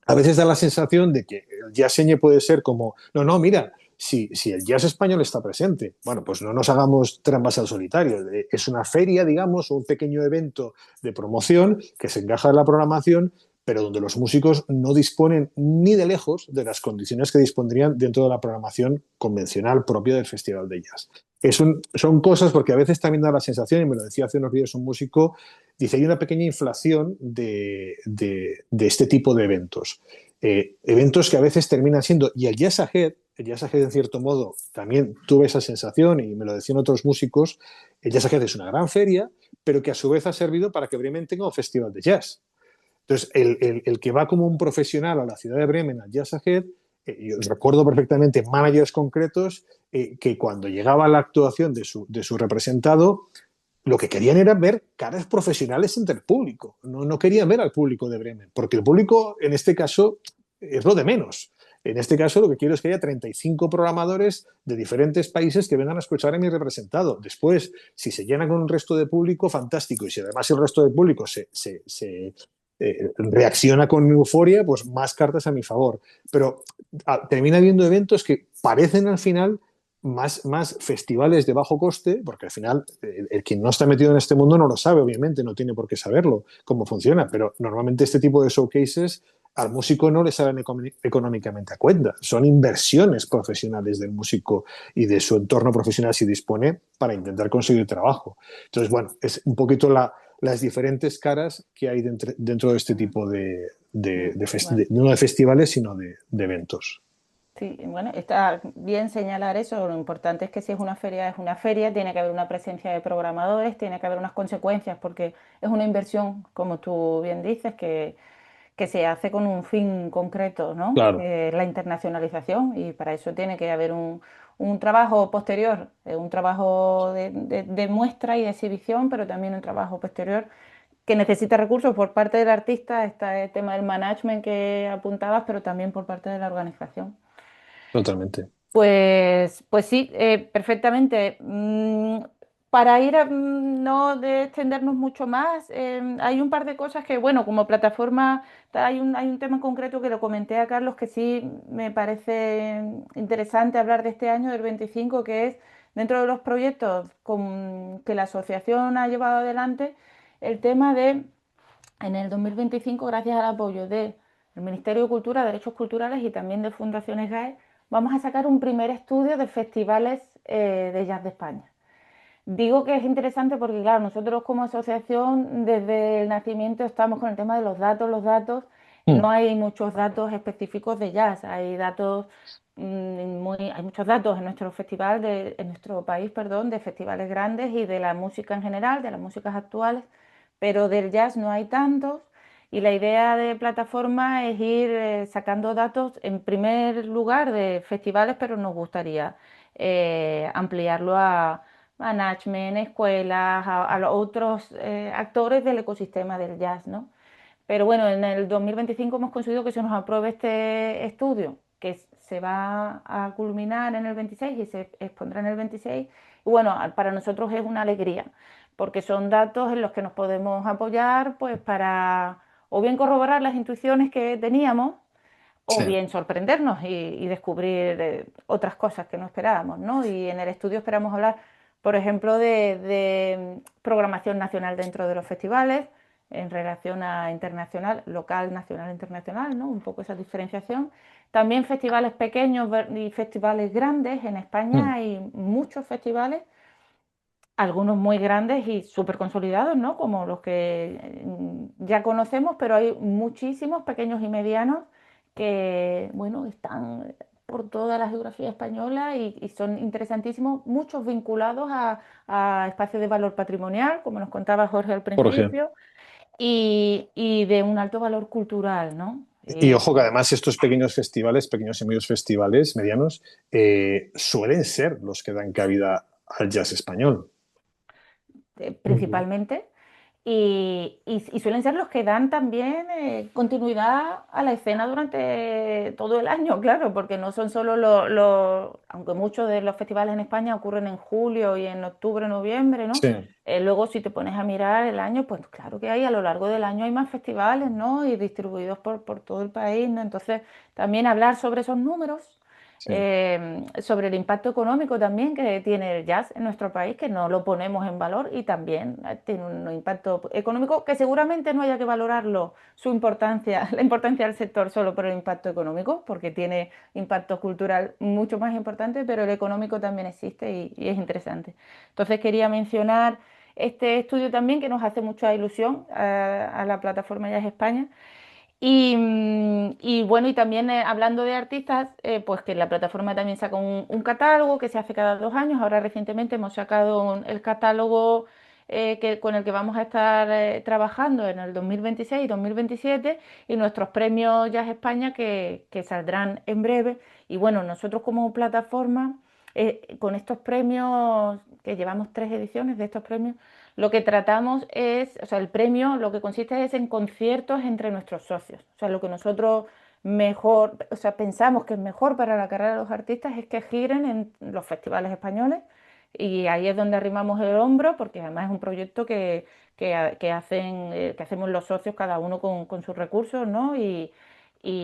a veces da la sensación de que el jazzeñe puede ser como, no, mira, si el jazz español está presente, bueno, pues no nos hagamos trampas al solitario. Es una feria, digamos, o un pequeño evento de promoción que se encaja en la programación, pero donde los músicos no disponen ni de lejos de las condiciones que dispondrían dentro de la programación convencional propia del Festival de Jazz. Son cosas porque a veces también da la sensación, y me lo decía hace unos días un músico, dice, hay una pequeña inflación de este tipo de eventos. eventos que a veces terminan siendo, y el Jazz Ahead en cierto modo también tuve esa sensación y me lo decían otros músicos, el Jazz Ahead es una gran feria, pero que a su vez ha servido para que Bremen tenga un festival de jazz. Entonces, el que va como un profesional a la ciudad de Bremen, al Jazz Ahead, yo recuerdo perfectamente managers concretos que cuando llegaba la actuación de su representado, lo que querían era ver caras profesionales entre el público. No, no querían ver al público de Bremen, porque el público en este caso es lo de menos. En este caso lo que quiero es que haya 35 programadores de diferentes países que vengan a escuchar a mi representado. Después, si se llena con un resto de público, fantástico. Y si además el resto del público se reacciona con euforia, pues más cartas a mi favor. Pero termina habiendo eventos que parecen al final más festivales de bajo coste, porque al final el quien no está metido en este mundo no lo sabe, obviamente, no tiene por qué saberlo cómo funciona, pero normalmente este tipo de showcases al músico no le salen económicamente a cuenta. Son inversiones profesionales del músico y de su entorno profesional si dispone para intentar conseguir trabajo. Entonces, bueno, es un poquito las diferentes caras que hay dentro de este tipo Bueno, no de festivales, sino de eventos. sí, bueno, está bien señalar eso. Lo importante es que si es una feria, tiene que haber una presencia de programadores, tiene que haber unas consecuencias, porque es una inversión, como tú bien dices, que se hace con un fin concreto, ¿no? Claro, Que es la internacionalización, y para eso tiene que haber un trabajo posterior, un trabajo de muestra y de exhibición, pero también un trabajo posterior que necesita recursos por parte del artista. Está el tema del management que apuntabas, pero también por parte de la organización. totalmente. Pues sí, perfectamente. Para ir no de extendernos mucho más, hay un par de cosas que, bueno, como plataforma, hay un tema en concreto que lo comenté a Carlos que sí me parece interesante hablar de este año, del 25, que es dentro de los proyectos que la asociación ha llevado adelante, el tema de, en el 2025, gracias al apoyo del Ministerio de Cultura, Derechos Culturales y también de Fundaciones GAE, vamos a sacar un primer estudio de festivales de jazz de España. Digo que es interesante porque, claro, nosotros como asociación desde el nacimiento estamos con el tema de los datos. Los datos, no Mm. hay muchos datos específicos de jazz, hay datos hay muchos datos en nuestro festival, en nuestro país, perdón, de festivales grandes y de la música en general, de las músicas actuales, pero del jazz no hay tantos. Y la idea de plataforma es ir sacando datos en primer lugar de festivales, pero nos gustaría ampliarlo a management, escuelas, a los otros actores del ecosistema del jazz, ¿no? Pero bueno, en el 2025 hemos conseguido que se nos apruebe este estudio, que se va a culminar en el 26 y se expondrá en el 26. Y bueno, para nosotros es una alegría, porque son datos en los que nos podemos apoyar, pues para o bien corroborar las intuiciones que teníamos, o Sí. bien sorprendernos y descubrir otras cosas que no esperábamos, ¿no? Y en el estudio esperamos hablar, por ejemplo, de programación nacional dentro de los festivales, en relación a internacional, local, nacional, internacional, ¿no? Un poco esa diferenciación. También festivales pequeños y festivales grandes. En España Mm. hay muchos festivales, algunos muy grandes y súper consolidados, ¿no? Como los que ya conocemos, pero hay muchísimos pequeños y medianos que, bueno, están por toda la geografía española y son interesantísimos, muchos vinculados a espacios de valor patrimonial, como nos contaba Jorge al Jorge. principio, y de un alto valor cultural, ¿no? Y ojo que además estos pequeños festivales, pequeños y medios festivales, medianos, suelen ser los que dan cabida al jazz español. Ujú. Principalmente. Y suelen ser los que dan también continuidad a la escena durante todo el año, claro, porque no son solo aunque muchos de los festivales en España ocurren en julio y en octubre, noviembre, ¿no? Sí, Luego si te pones a mirar el año, pues claro que hay, a lo largo del año hay más festivales, ¿no? Y distribuidos por todo el país, ¿no? Entonces, también hablar sobre esos números, sí, sobre el impacto económico también que tiene el jazz en nuestro país, que no lo ponemos en valor y también tiene un impacto económico que seguramente no haya que valorarlo, su importancia, la importancia del sector solo por el impacto económico, porque tiene impacto cultural mucho más importante, pero el económico también existe y es interesante. Entonces quería mencionar este estudio también que nos hace mucha ilusión a la plataforma Jazz España Y bueno, y también hablando de artistas, pues que la plataforma también saca un catálogo que se hace cada 2 años. Ahora recientemente hemos sacado el catálogo con el que vamos a estar trabajando en el 2026 y 2027 y nuestros premios Jazz España que saldrán en breve. Y bueno, nosotros como plataforma, con estos premios, que llevamos 3 ediciones de estos premios, lo que tratamos es, o sea, el premio lo que consiste es en conciertos entre nuestros socios. O sea, lo que nosotros mejor, o sea, pensamos que es mejor para la carrera de los artistas es que giren en los festivales españoles y ahí es donde arrimamos el hombro porque además es un proyecto que hacemos los socios cada uno con sus recursos, ¿no? Y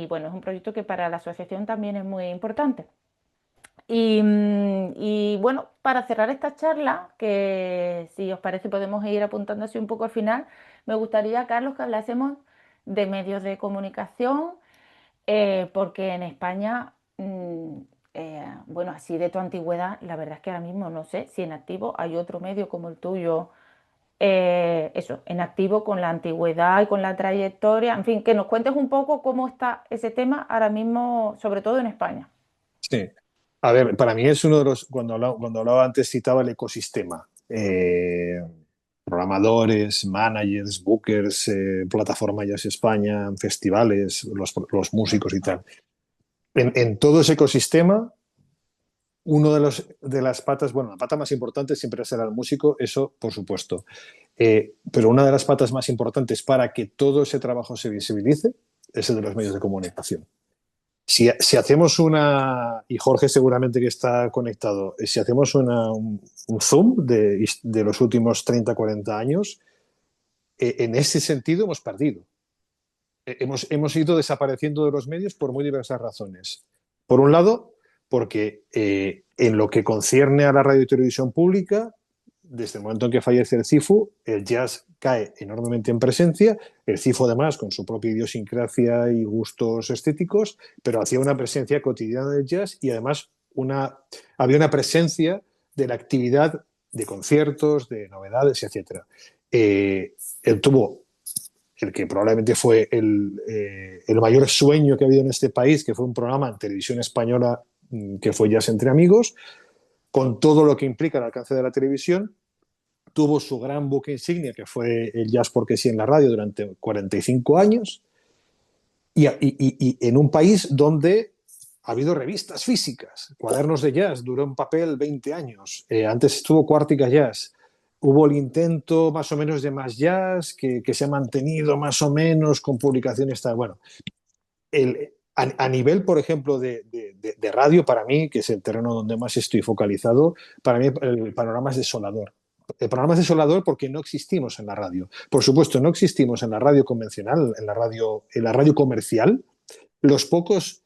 bueno, es un proyecto que para la asociación también es muy importante. Y bueno, para cerrar esta charla, que si os parece podemos ir apuntando así un poco al final, me gustaría, Carlos, que hablásemos de medios de comunicación, porque en España, bueno, así de tu antigüedad, la verdad es que ahora mismo no sé si en activo hay otro medio como el tuyo, eso, en activo con la antigüedad y con la trayectoria, en fin, que nos cuentes un poco cómo está ese tema ahora mismo, sobre todo en España. Sí. A ver, para mí es uno de los, cuando hablaba antes, citaba el ecosistema. Programadores, managers, bookers, plataforma Jazz España, festivales, los músicos y tal. En todo ese ecosistema, uno de las patas, bueno, la pata más importante siempre será el músico, eso por supuesto. Pero una de las patas más importantes para que todo ese trabajo se visibilice es el de los medios de comunicación. Si hacemos y Jorge seguramente que está conectado, si hacemos un zoom de los últimos 30 40 años, en ese sentido hemos perdido. Hemos ido desapareciendo de los medios por muy diversas razones. Por un lado, porque en lo que concierne a la radio y televisión pública, desde el momento en que fallece el CIFU, el jazz cae enormemente en presencia. El CIFU, además, con su propia idiosincrasia y gustos estéticos, pero hacía una presencia cotidiana del jazz y además había una presencia de la actividad de conciertos, de novedades, etc. Él tuvo el que probablemente fue el mayor sueño que ha habido en este país, que fue un programa en televisión española que fue Jazz entre amigos, con todo lo que implica el alcance de la televisión. Tuvo su gran buque insignia, que fue el Jazz porque sí en la radio durante 45 años, y en un país donde ha habido revistas físicas. Cuadernos de Jazz duró en papel 20 años. Antes estuvo Cuartica Jazz. Hubo el intento más o menos de Más Jazz, que se ha mantenido más o menos con publicaciones. Bueno, a nivel, por ejemplo, de radio, para mí, que es el terreno donde más estoy focalizado, para mí el panorama es desolador. El panorama es desolador porque no existimos en la radio. Por supuesto, no existimos en la radio convencional, en la radio comercial. Los pocos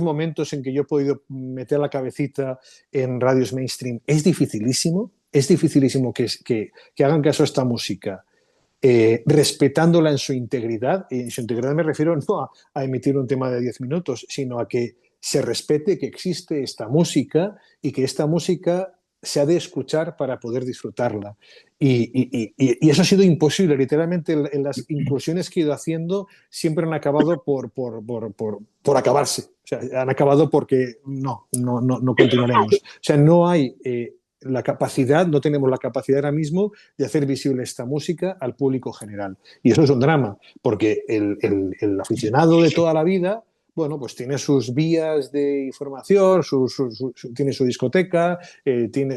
momentos en que yo he podido meter la cabecita en radios mainstream es dificilísimo que hagan caso a esta música, respetándola en su integridad. Y en su integridad me refiero no a emitir un tema de 10 minutos, sino a que se respete que existe esta música y que esta música se ha de escuchar para poder disfrutarla. Y eso ha sido imposible. Literalmente, en las incursiones que he ido haciendo siempre han acabado por acabarse. O sea, han acabado porque no continuaremos. O sea, no hay la capacidad, no tenemos la capacidad ahora mismo de hacer visible esta música al público general. Y eso es un drama, porque el aficionado de toda la vida, bueno, pues tiene sus vías de información, tiene su discoteca,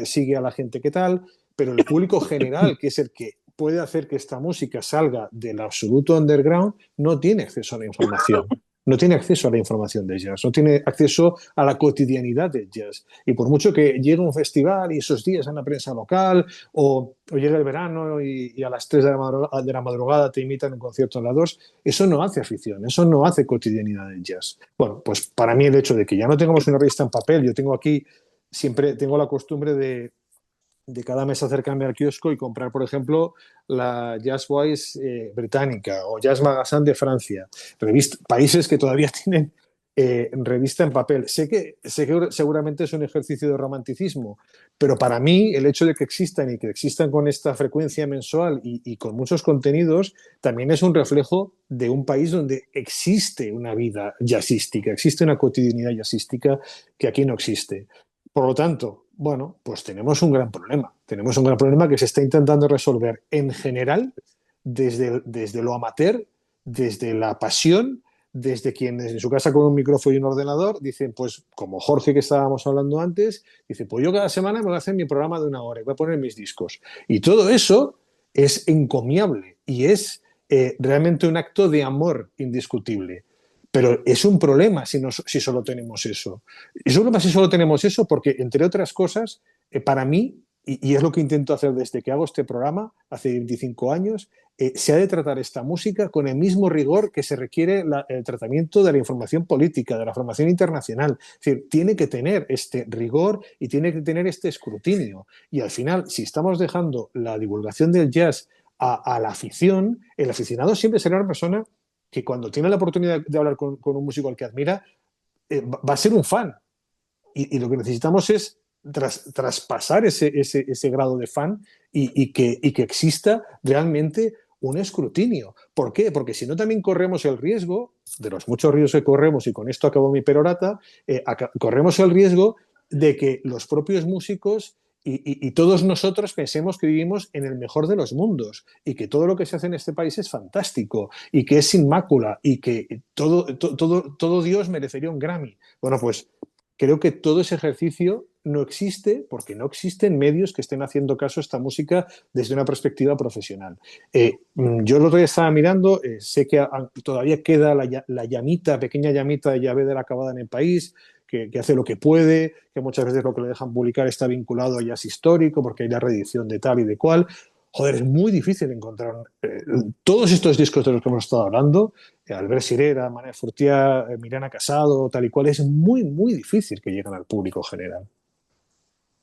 sigue a la gente que tal, pero el público general, que es el que puede hacer que esta música salga del absoluto underground, no tiene acceso a la información. No tiene acceso a la información de jazz, no tiene acceso a la cotidianidad del jazz. Y por mucho que llegue un festival y esos días en la prensa local, o llegue el verano y a las 3 de la madrugada te invitan un concierto a las 2, eso no hace afición, eso no hace cotidianidad del jazz. Bueno, pues para mí el hecho de que ya no tengamos una revista en papel, yo tengo aquí, siempre tengo la costumbre de cada mes acercarme al kiosco y comprar, por ejemplo, la Jazzwise británica o Jazz Magazine de Francia, países que todavía tienen revista en papel. Sé que seguramente es un ejercicio de romanticismo, pero para mí el hecho de que existan y que existan con esta frecuencia mensual y con muchos contenidos también es un reflejo de un país donde existe una vida jazzística, existe una cotidianidad jazzística que aquí no existe. Por lo tanto, bueno, pues tenemos un gran problema. Tenemos un gran problema que se está intentando resolver en general desde lo amateur, desde la pasión, desde quienes en su casa con un micrófono y un ordenador dicen, pues como Jorge que estábamos hablando antes, dice, pues yo cada semana me voy a hacer mi programa de 1 hora y voy a poner mis discos. Y todo eso es encomiable y es realmente un acto de amor indiscutible. Pero es un problema si solo tenemos eso. Es un problema si solo tenemos eso porque, entre otras cosas, para mí, y es lo que intento hacer desde que hago este programa, hace 25 años, se ha de tratar esta música con el mismo rigor que se requiere el tratamiento de la información política, de la formación internacional. Es decir, tiene que tener este rigor y tiene que tener este escrutinio. Y al final, si estamos dejando la divulgación del jazz a la afición, el aficionado siempre será una persona que cuando tiene la oportunidad de hablar con un músico al que admira, va a ser un fan. Y lo que necesitamos es traspasar ese grado de fan y que exista realmente un escrutinio. ¿Por qué? Porque si no también corremos el riesgo, de los muchos riesgos que corremos, y con esto acabo mi perorata, corremos el riesgo de que los propios músicos y todos nosotros pensemos que vivimos en el mejor de los mundos y que todo lo que se hace en este país es fantástico y que es sin mácula y que todo Dios merecería un Grammy. Bueno, pues creo que todo ese ejercicio no existe porque no existen medios que estén haciendo caso a esta música desde una perspectiva profesional. Yo el otro día estaba mirando, sé que todavía queda la llamita, pequeña llamita de Llave de la Acabada en el país, que hace lo que puede, que muchas veces lo que le dejan publicar está vinculado a jazz histórico porque hay la reedición de tal y de cual. Joder, es muy difícil encontrar todos estos discos de los que hemos estado hablando, Albert Sirera, Manel Furtià, Mirana Casado, tal y cual, es muy, muy difícil que lleguen al público general.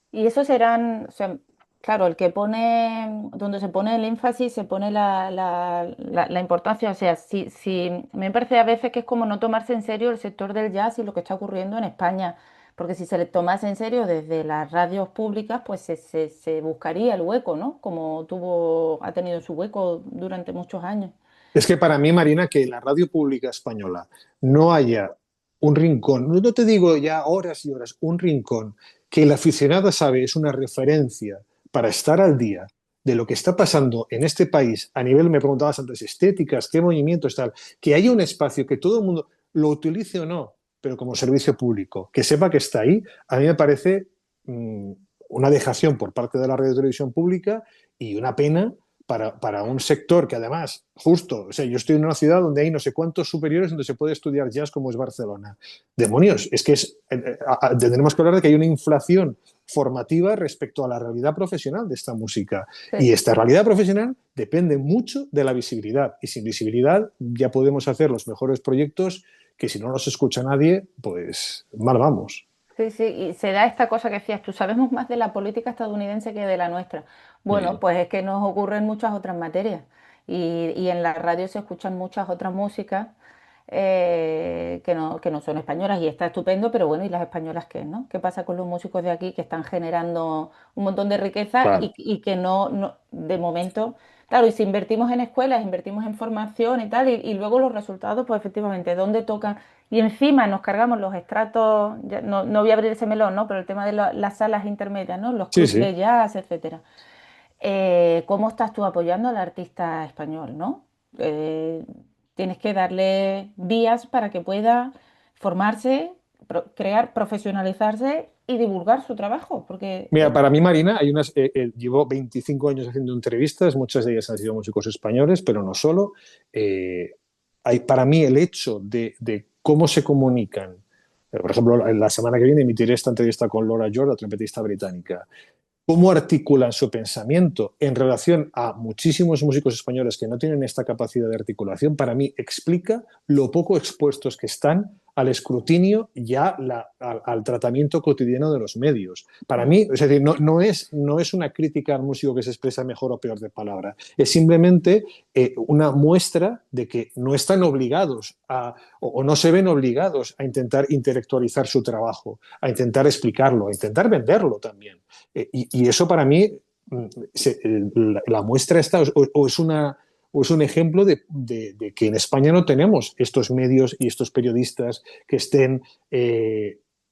Y esos serán, o sea, claro, el que pone, donde se pone el énfasis, se pone la importancia. O sea, me parece a veces que es como no tomarse en serio el sector del jazz y lo que está ocurriendo en España. Porque si se le tomase en serio desde las radios públicas, pues se buscaría el hueco, ¿no? Como ha tenido su hueco durante muchos años. Es que para mí, Marina, que en la radio pública española no haya un rincón, no te digo ya horas y horas, un rincón que el aficionado sabe es una referencia para estar al día de lo que está pasando en este país a nivel, me preguntabas antes, estéticas, qué movimientos tal, que haya un espacio que todo el mundo lo utilice o no, pero como servicio público, que sepa que está ahí, a mí me parece una dejación por parte de la radio y televisión pública y una pena para un sector que además, justo, o sea, yo estoy en una ciudad donde hay no sé cuántos superiores donde se puede estudiar jazz como es Barcelona. Demonios, es que tendremos que hablar de que hay una inflación formativa respecto a la realidad profesional de esta música. Y Sí. esta realidad profesional depende mucho de la visibilidad. Y sin visibilidad ya podemos hacer los mejores proyectos que si no los escucha nadie, pues mal vamos. Sí, sí, y se da esta cosa que decías, tú sabemos más de la política estadounidense que de la nuestra. Bueno, Mm. pues es que nos ocurre en muchas otras materias y en la radio se escuchan muchas otras músicas que no son españolas y está estupendo, pero bueno, ¿y las españolas qué, no? ¿Qué pasa con los músicos de aquí que están generando un montón de riqueza Claro. y que de momento, claro, y si invertimos en escuelas, invertimos en formación y tal, y luego los resultados, pues efectivamente, ¿dónde tocan? Y encima nos cargamos los estratos, no voy a abrir ese melón, ¿no? Pero el tema de las salas intermedias, ¿no? Los Sí, clubs sí. de jazz, etcétera. ¿Cómo estás tú apoyando al artista español, ¿no? Eh, Tienes que darle vías para que pueda formarse, crear, profesionalizarse y divulgar su trabajo, porque Mira, para mí, Marina, llevo 25 años haciendo entrevistas, muchas de ellas han sido músicos españoles, pero no solo. Eh, para mí el hecho de cómo se comunican, por ejemplo, la semana que viene emitiré esta entrevista con Laura George, la trompetista británica, cómo articulan su pensamiento en relación a muchísimos músicos españoles que no tienen esta capacidad de articulación, para mí explica lo poco expuestos que están al escrutinio y al tratamiento cotidiano de los medios. Para mí, es decir, no es una crítica al músico que se expresa mejor o peor de palabra, es simplemente una muestra de que no están obligados o no se ven obligados a intentar intelectualizar su trabajo, a intentar explicarlo, a intentar venderlo también. Y eso para mí, la muestra está, o es un ejemplo de que en España no tenemos estos medios y estos periodistas que estén,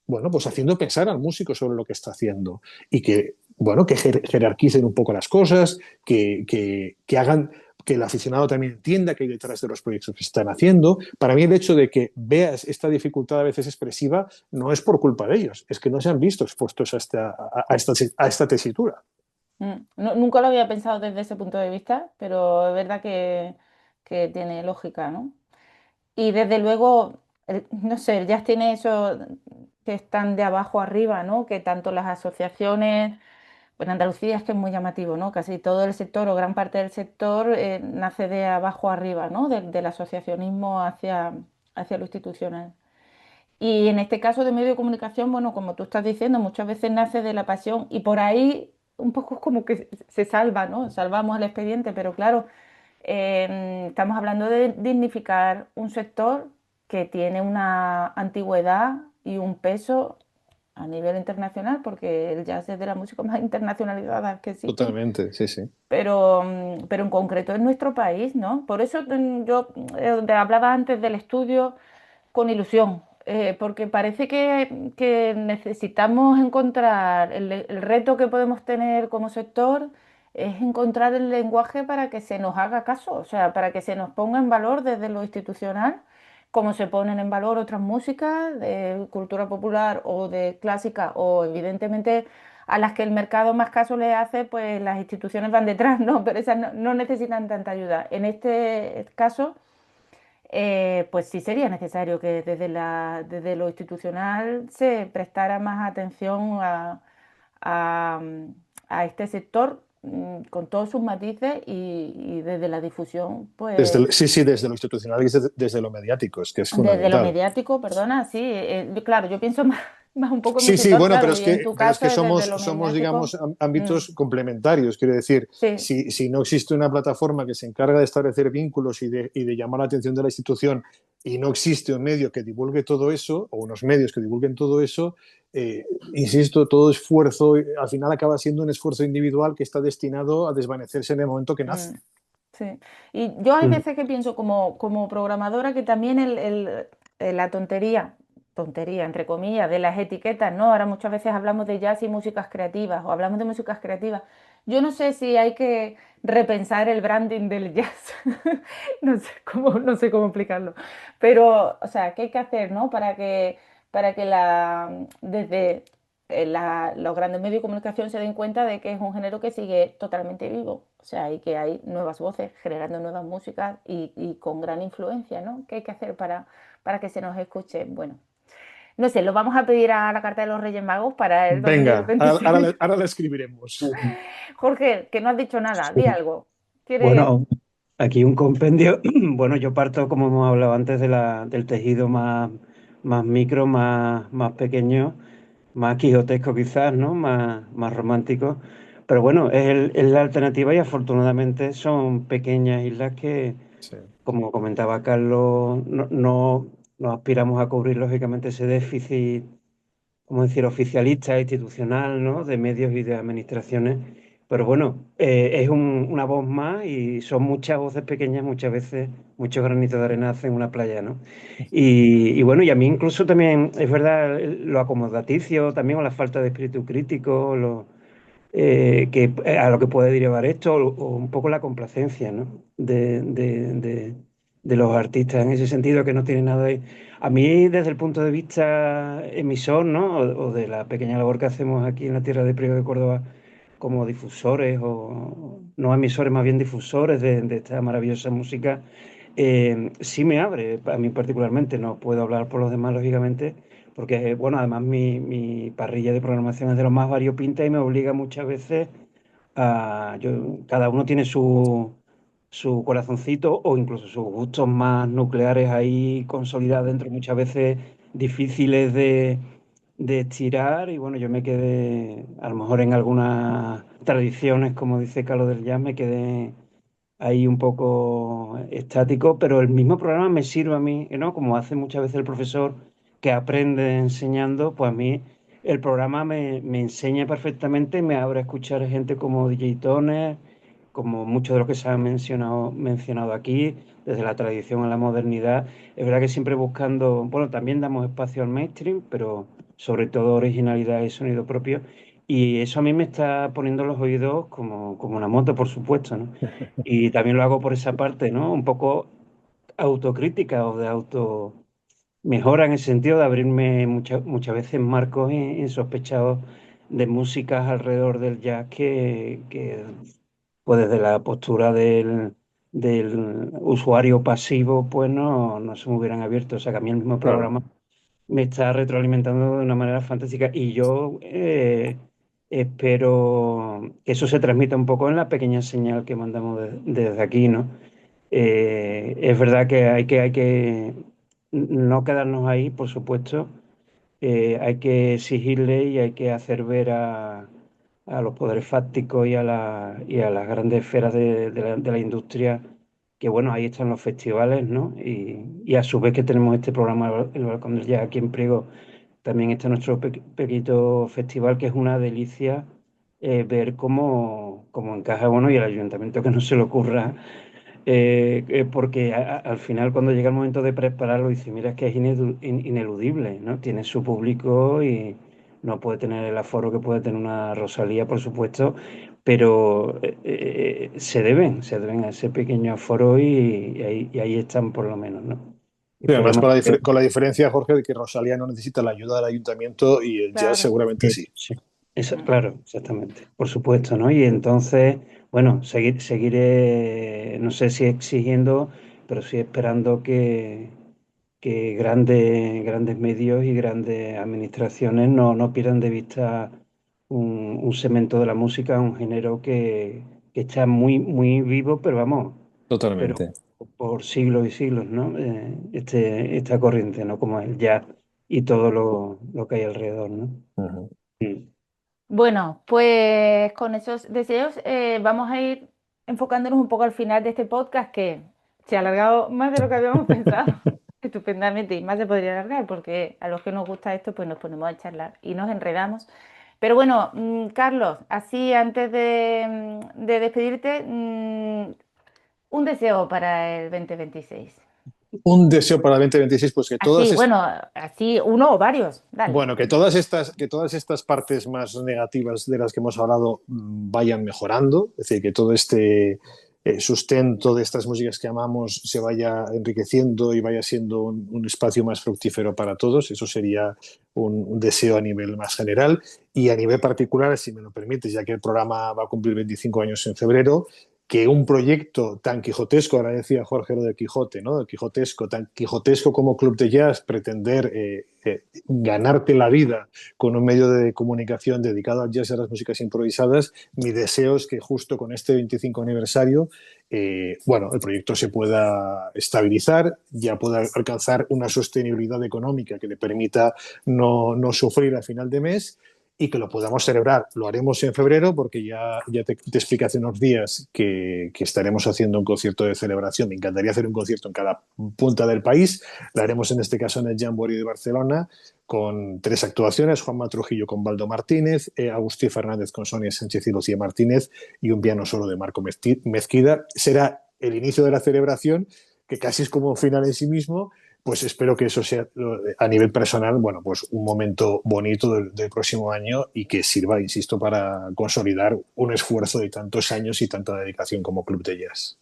bueno, pues haciendo pensar al músico sobre lo que está haciendo y que, bueno, que jerarquicen un poco las cosas, que hagan que el aficionado también entienda que hay detrás de los proyectos que se están haciendo. Para mí el hecho de que veas esta dificultad a veces expresiva no es por culpa de ellos, es que no se han visto expuestos a esta tesitura. Nunca lo había pensado desde ese punto de vista, pero es verdad que tiene lógica, ¿no? Y desde luego, no sé, el jazz tiene eso que están de abajo arriba, ¿no? Que tanto las asociaciones, en Andalucía es que es muy llamativo, ¿no? Casi todo el sector o gran parte del sector nace de abajo arriba, ¿no? Del asociacionismo hacia lo institucional. Y en este caso de medio de comunicación, bueno, como tú estás diciendo, muchas veces nace de la pasión y por ahí un poco como que se salva, ¿no? Salvamos el expediente, pero claro, estamos hablando de dignificar un sector que tiene una antigüedad y un peso a nivel internacional, porque el jazz es de la música más internacionalizada que existen, Totalmente, sí, sí. pero en concreto en nuestro país, ¿no? Por eso yo te hablaba antes del estudio con ilusión, porque parece que necesitamos encontrar el reto que podemos tener como sector es encontrar el lenguaje para que se nos haga caso, o sea, para que se nos ponga en valor desde lo institucional, como se ponen en valor otras músicas de cultura popular o de clásica, o evidentemente a las que el mercado más caso le hace, pues las instituciones van detrás, ¿no? Pero esas no necesitan tanta ayuda. En este caso pues sí sería necesario que desde lo institucional se prestara más atención a, a este sector con todos sus matices y desde la difusión, pues Sí, sí, desde lo institucional y desde lo mediático, es que es desde lo fundamental. mediático, perdona, sí, claro, yo pienso más, más un poco en mi Sí, sí, sector, bueno, claro, y en tu pero es caso que es desde somos, lo somos mediático. digamos, Mm, ámbitos complementarios. Quiero decir, sí. si no existe una plataforma que se encarga de establecer vínculos y de llamar la atención de la institución y no existe un medio que divulgue todo eso, o unos medios que divulguen todo eso, insisto, todo esfuerzo al final acaba siendo un esfuerzo individual que está destinado a desvanecerse en el momento que nace. Mm. Sí, y yo hay Mm. veces que pienso como programadora que también la tontería entre comillas, de las etiquetas, ¿no? Ahora muchas veces hablamos de jazz y músicas creativas o hablamos de músicas creativas. Yo no sé si hay que repensar el branding del jazz, no sé cómo explicarlo, pero, o sea, ¿qué hay que hacer, ¿no? Para que desde los grandes medios de comunicación se den cuenta de que es un género que sigue totalmente vivo, o sea, y que hay nuevas voces generando nuevas músicas y con gran influencia, ¿no? ¿Qué hay que hacer para que se nos escuche? Bueno, no sé, lo vamos a pedir a la Carta de los Reyes Magos para el Venga, 2026. ahora la escribiremos. Jorge, que no has dicho nada, di algo. ¿Quieres? Bueno, aquí un compendio. Bueno, yo parto, como hemos hablado antes, del tejido más micro, más pequeño, más quijotesco quizás, ¿no? Más romántico. Pero bueno, es la alternativa y afortunadamente son pequeñas islas que, Sí. como comentaba Carlos, no aspiramos a cubrir lógicamente ese déficit, como decir, oficialista, institucional, ¿no? De medios y de administraciones. Pero bueno, es una voz más y son muchas voces pequeñas, muchas veces, muchos granitos de arena hacen una playa, ¿no? Y bueno, y a mí incluso también, es verdad, lo acomodaticio, también o la falta de espíritu crítico, a lo que puede derivar esto, o un poco la complacencia, ¿no? De los artistas en ese sentido, que no tiene nada de... A mí, desde el punto de vista emisor, ¿no? O de la pequeña labor que hacemos aquí en la Tierra de Priego de Córdoba, como difusores, o no emisores, más bien difusores de esta maravillosa música, sí me abre, a mí particularmente, no puedo hablar por los demás, lógicamente, porque, bueno, además mi parrilla de programación es de lo más variopinta y me obliga muchas veces cada uno tiene su corazoncito o incluso sus gustos más nucleares ahí consolidados dentro, muchas veces difíciles de estirar. Y bueno, yo me quedé, a lo mejor en algunas tradiciones, como dice Carlos del Jazz, me quedé ahí un poco estático, pero el mismo programa me sirve a mí, ¿no? Como hace muchas veces el profesor que aprende enseñando, pues a mí el programa me enseña perfectamente, me abre a escuchar gente como DJ Toner, como muchos de los que se han mencionado aquí, desde la tradición a la modernidad. Es verdad que siempre buscando, bueno, también damos espacio al mainstream, pero sobre todo originalidad y sonido propio. Y eso a mí me está poniendo los oídos como una moto, por supuesto, ¿no? Y también lo hago por esa parte, ¿no? Un poco autocrítica o de auto mejora en el sentido de abrirme muchas veces marcos insospechados de músicas alrededor del jazz pues desde la postura del usuario pasivo, pues no se me hubieran abierto. O sea que a mí el mismo Claro. programa me está retroalimentando de una manera fantástica y yo espero que eso se transmita un poco en la pequeña señal que mandamos desde aquí, ¿no? Es verdad que hay que no quedarnos ahí, por supuesto. Hay que exigirle y hay que hacer ver a los poderes fácticos y a las grandes esferas de la industria que, bueno, ahí están los festivales, ¿no? Y a su vez que tenemos este programa, el Balcón del Jazz aquí en Priego, también está nuestro pequeñito festival, que es una delicia ver cómo encaja, bueno, y el ayuntamiento que no se le ocurra porque al final cuando llega el momento de prepararlo dice, mira, es que es ineludible, ¿no? Tiene su público y no puede tener el aforo que puede tener una Rosalía, por supuesto, pero se deben a ese pequeño aforo y ahí están por lo menos, ¿no? Sí, además, Esperemos que... con la diferencia, Jorge, de que Rosalía no necesita la ayuda del ayuntamiento y el jazz Claro. seguramente sí. Sí, Mm. claro, exactamente, por supuesto, ¿no? Y entonces, bueno, seguiré, no sé si exigiendo, pero sí esperando que grandes medios y grandes administraciones no pierdan de vista un segmento de la música, un género que está muy, muy vivo, pero vamos, pero Totalmente. por siglos y siglos, ¿no? Esta corriente, ¿no? Como el jazz y todo lo que hay alrededor, ¿no? Ujú. Mm. Bueno, pues con esos deseos vamos a ir enfocándonos un poco al final de este podcast que se ha alargado más de lo que habíamos pensado. Estupendamente, y más se podría alargar porque a los que nos gusta esto pues nos ponemos a charlar y nos enredamos. Pero bueno, Carlos, así antes de despedirte, un deseo para el 2026. Un deseo para el 2026, pues que Así, todas, bueno, así uno o varios, dale. bueno, que todas estas partes más negativas de las que hemos hablado vayan mejorando, es decir, que todo este sustento de estas músicas que amamos se vaya enriqueciendo y vaya siendo un espacio más fructífero para todos. Eso sería un deseo a nivel más general y a nivel particular, si me lo permites, ya que el programa va a cumplir 25 años en febrero, que un proyecto tan quijotesco, ahora decía Jorge lo de Quijote, ¿no? El quijotesco, tan quijotesco como Club de Jazz, pretender ganarte la vida con un medio de comunicación dedicado al jazz y a las músicas improvisadas, mi deseo es que justo con este 25 aniversario, bueno, el proyecto se pueda estabilizar, ya pueda alcanzar una sostenibilidad económica que le permita no sufrir a final de mes y que lo podamos celebrar. Lo haremos en febrero porque ya te expliqué hace unos días que estaremos haciendo un concierto de celebración. Me encantaría hacer un concierto en cada punta del país. Lo haremos en este caso en el Jamboree de Barcelona con 3 actuaciones, Juanma Trujillo con Baldo Martínez, Agustín Fernández con Sonia Sánchez y Lucía Martínez y un piano solo de Marco Mezquida. Será el inicio de la celebración, que casi es como un final en sí mismo, pues espero que eso sea a nivel personal, bueno, pues un momento bonito del próximo año y que sirva, insisto, para consolidar un esfuerzo de tantos años y tanta dedicación como Club de Jazz.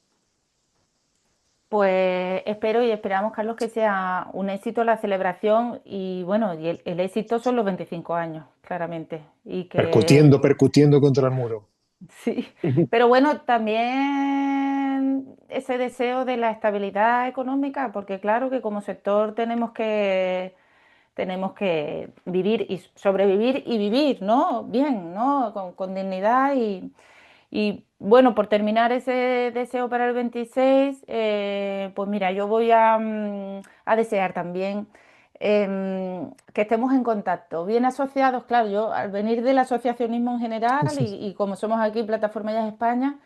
Pues espero y esperamos, Carlos, que sea un éxito la celebración y bueno, y el éxito son los 25 años, claramente. Y que Percutiendo contra el muro. sí, pero bueno, también ese deseo de la estabilidad económica, porque claro que como sector tenemos que vivir y sobrevivir y vivir, ¿no? Bien, ¿no? Con dignidad y Y bueno, por terminar ese deseo para el 26, pues mira, yo voy a desear también que estemos en contacto, bien asociados, claro, yo al venir del asociacionismo en general y como somos aquí Plataforma Jazz España,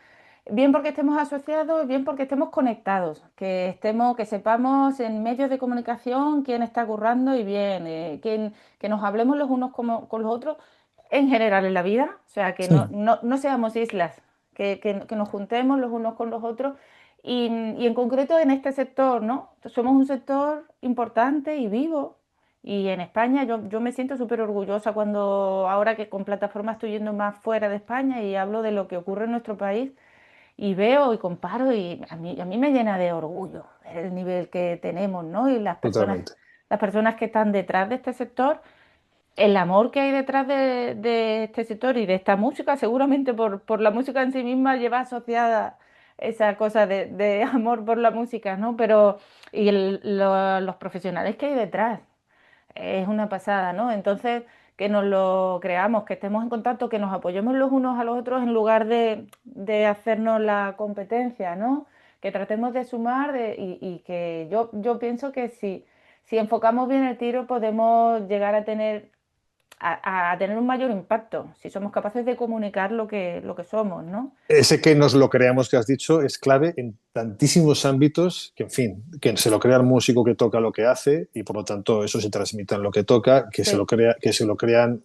bien porque estemos asociados, bien porque estemos conectados, que estemos, que sepamos en medios de comunicación quién está currando y bien, que nos hablemos los unos con los otros en general en la vida, o sea, que Sí. no seamos islas, que nos juntemos los unos con los otros y en concreto en este sector, ¿no? Somos un sector importante y vivo. Y en España yo me siento súper orgullosa cuando ahora que con plataformas estoy yendo más fuera de España y hablo de lo que ocurre en nuestro país y veo y comparo y a mí me llena de orgullo ver el nivel que tenemos, ¿no? Y Totalmente. las personas que están detrás de este sector, el amor que hay detrás de este sector y de esta música, seguramente por la música en sí misma lleva asociada esa cosa de amor por la música, ¿no? Pero, y los profesionales que hay detrás. Es una pasada, ¿no? Entonces, que nos lo creamos, que estemos en contacto, que nos apoyemos los unos a los otros en lugar de hacernos la competencia, ¿no? Que tratemos de sumar y que yo pienso que si enfocamos bien el tiro podemos llegar a tener un mayor impacto, si somos capaces de comunicar lo que somos, ¿no? Ese que nos lo creamos que has dicho es clave en tantísimos ámbitos que, en fin, que se lo crea el músico que toca lo que hace y por lo tanto eso se transmite en lo que toca, Sí, que se lo crean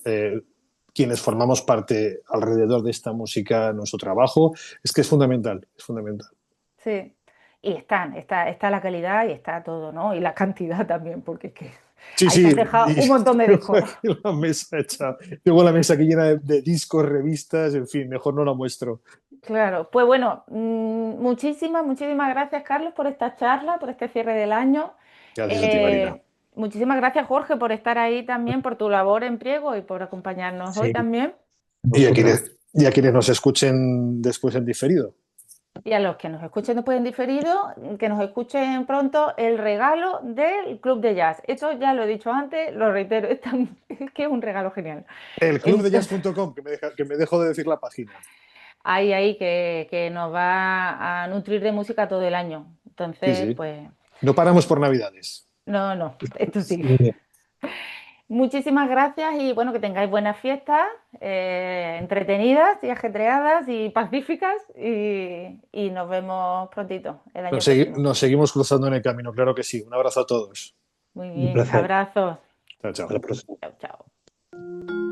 quienes formamos parte alrededor de esta música, nuestro trabajo. Es que es fundamental, es fundamental. sí. Y está la calidad y está todo, ¿no? Y la cantidad también, porque es que Sí, ahí te has sí, dejado y un montón de tengo discos. aquí la mesa hecha, tengo la mesa aquí llena de discos, revistas, en fin, mejor no la muestro. Claro, pues bueno, muchísimas gracias, Carlos, por esta charla, por este cierre del año. Gracias a ti, Marina. Muchísimas gracias, Jorge, por estar ahí también, por tu labor en Priego y por acompañarnos hoy Sí, también. vosotros. Y a quienes nos escuchen después en diferido. Y a los que nos escuchen después en diferido, que nos escuchen pronto el regalo del Club de Jazz. Esto ya lo he dicho antes, lo reitero, es que es un regalo genial. El Entonces, clubdejazz.com, que me dejo de decir la página. ahí que nos va a nutrir de música todo el año. Sí, Entonces, sí. pues, No paramos por Navidades. no, esto sí. Muy bien. Muchísimas gracias y bueno, que tengáis buenas fiestas, entretenidas y ajetreadas y pacíficas y nos vemos prontito el año próximo. Nos seguimos cruzando en el camino, claro que sí. Un abrazo a todos. Muy Un bien, placer. abrazos. Chao, Hasta la chao. próxima. Chao, chao.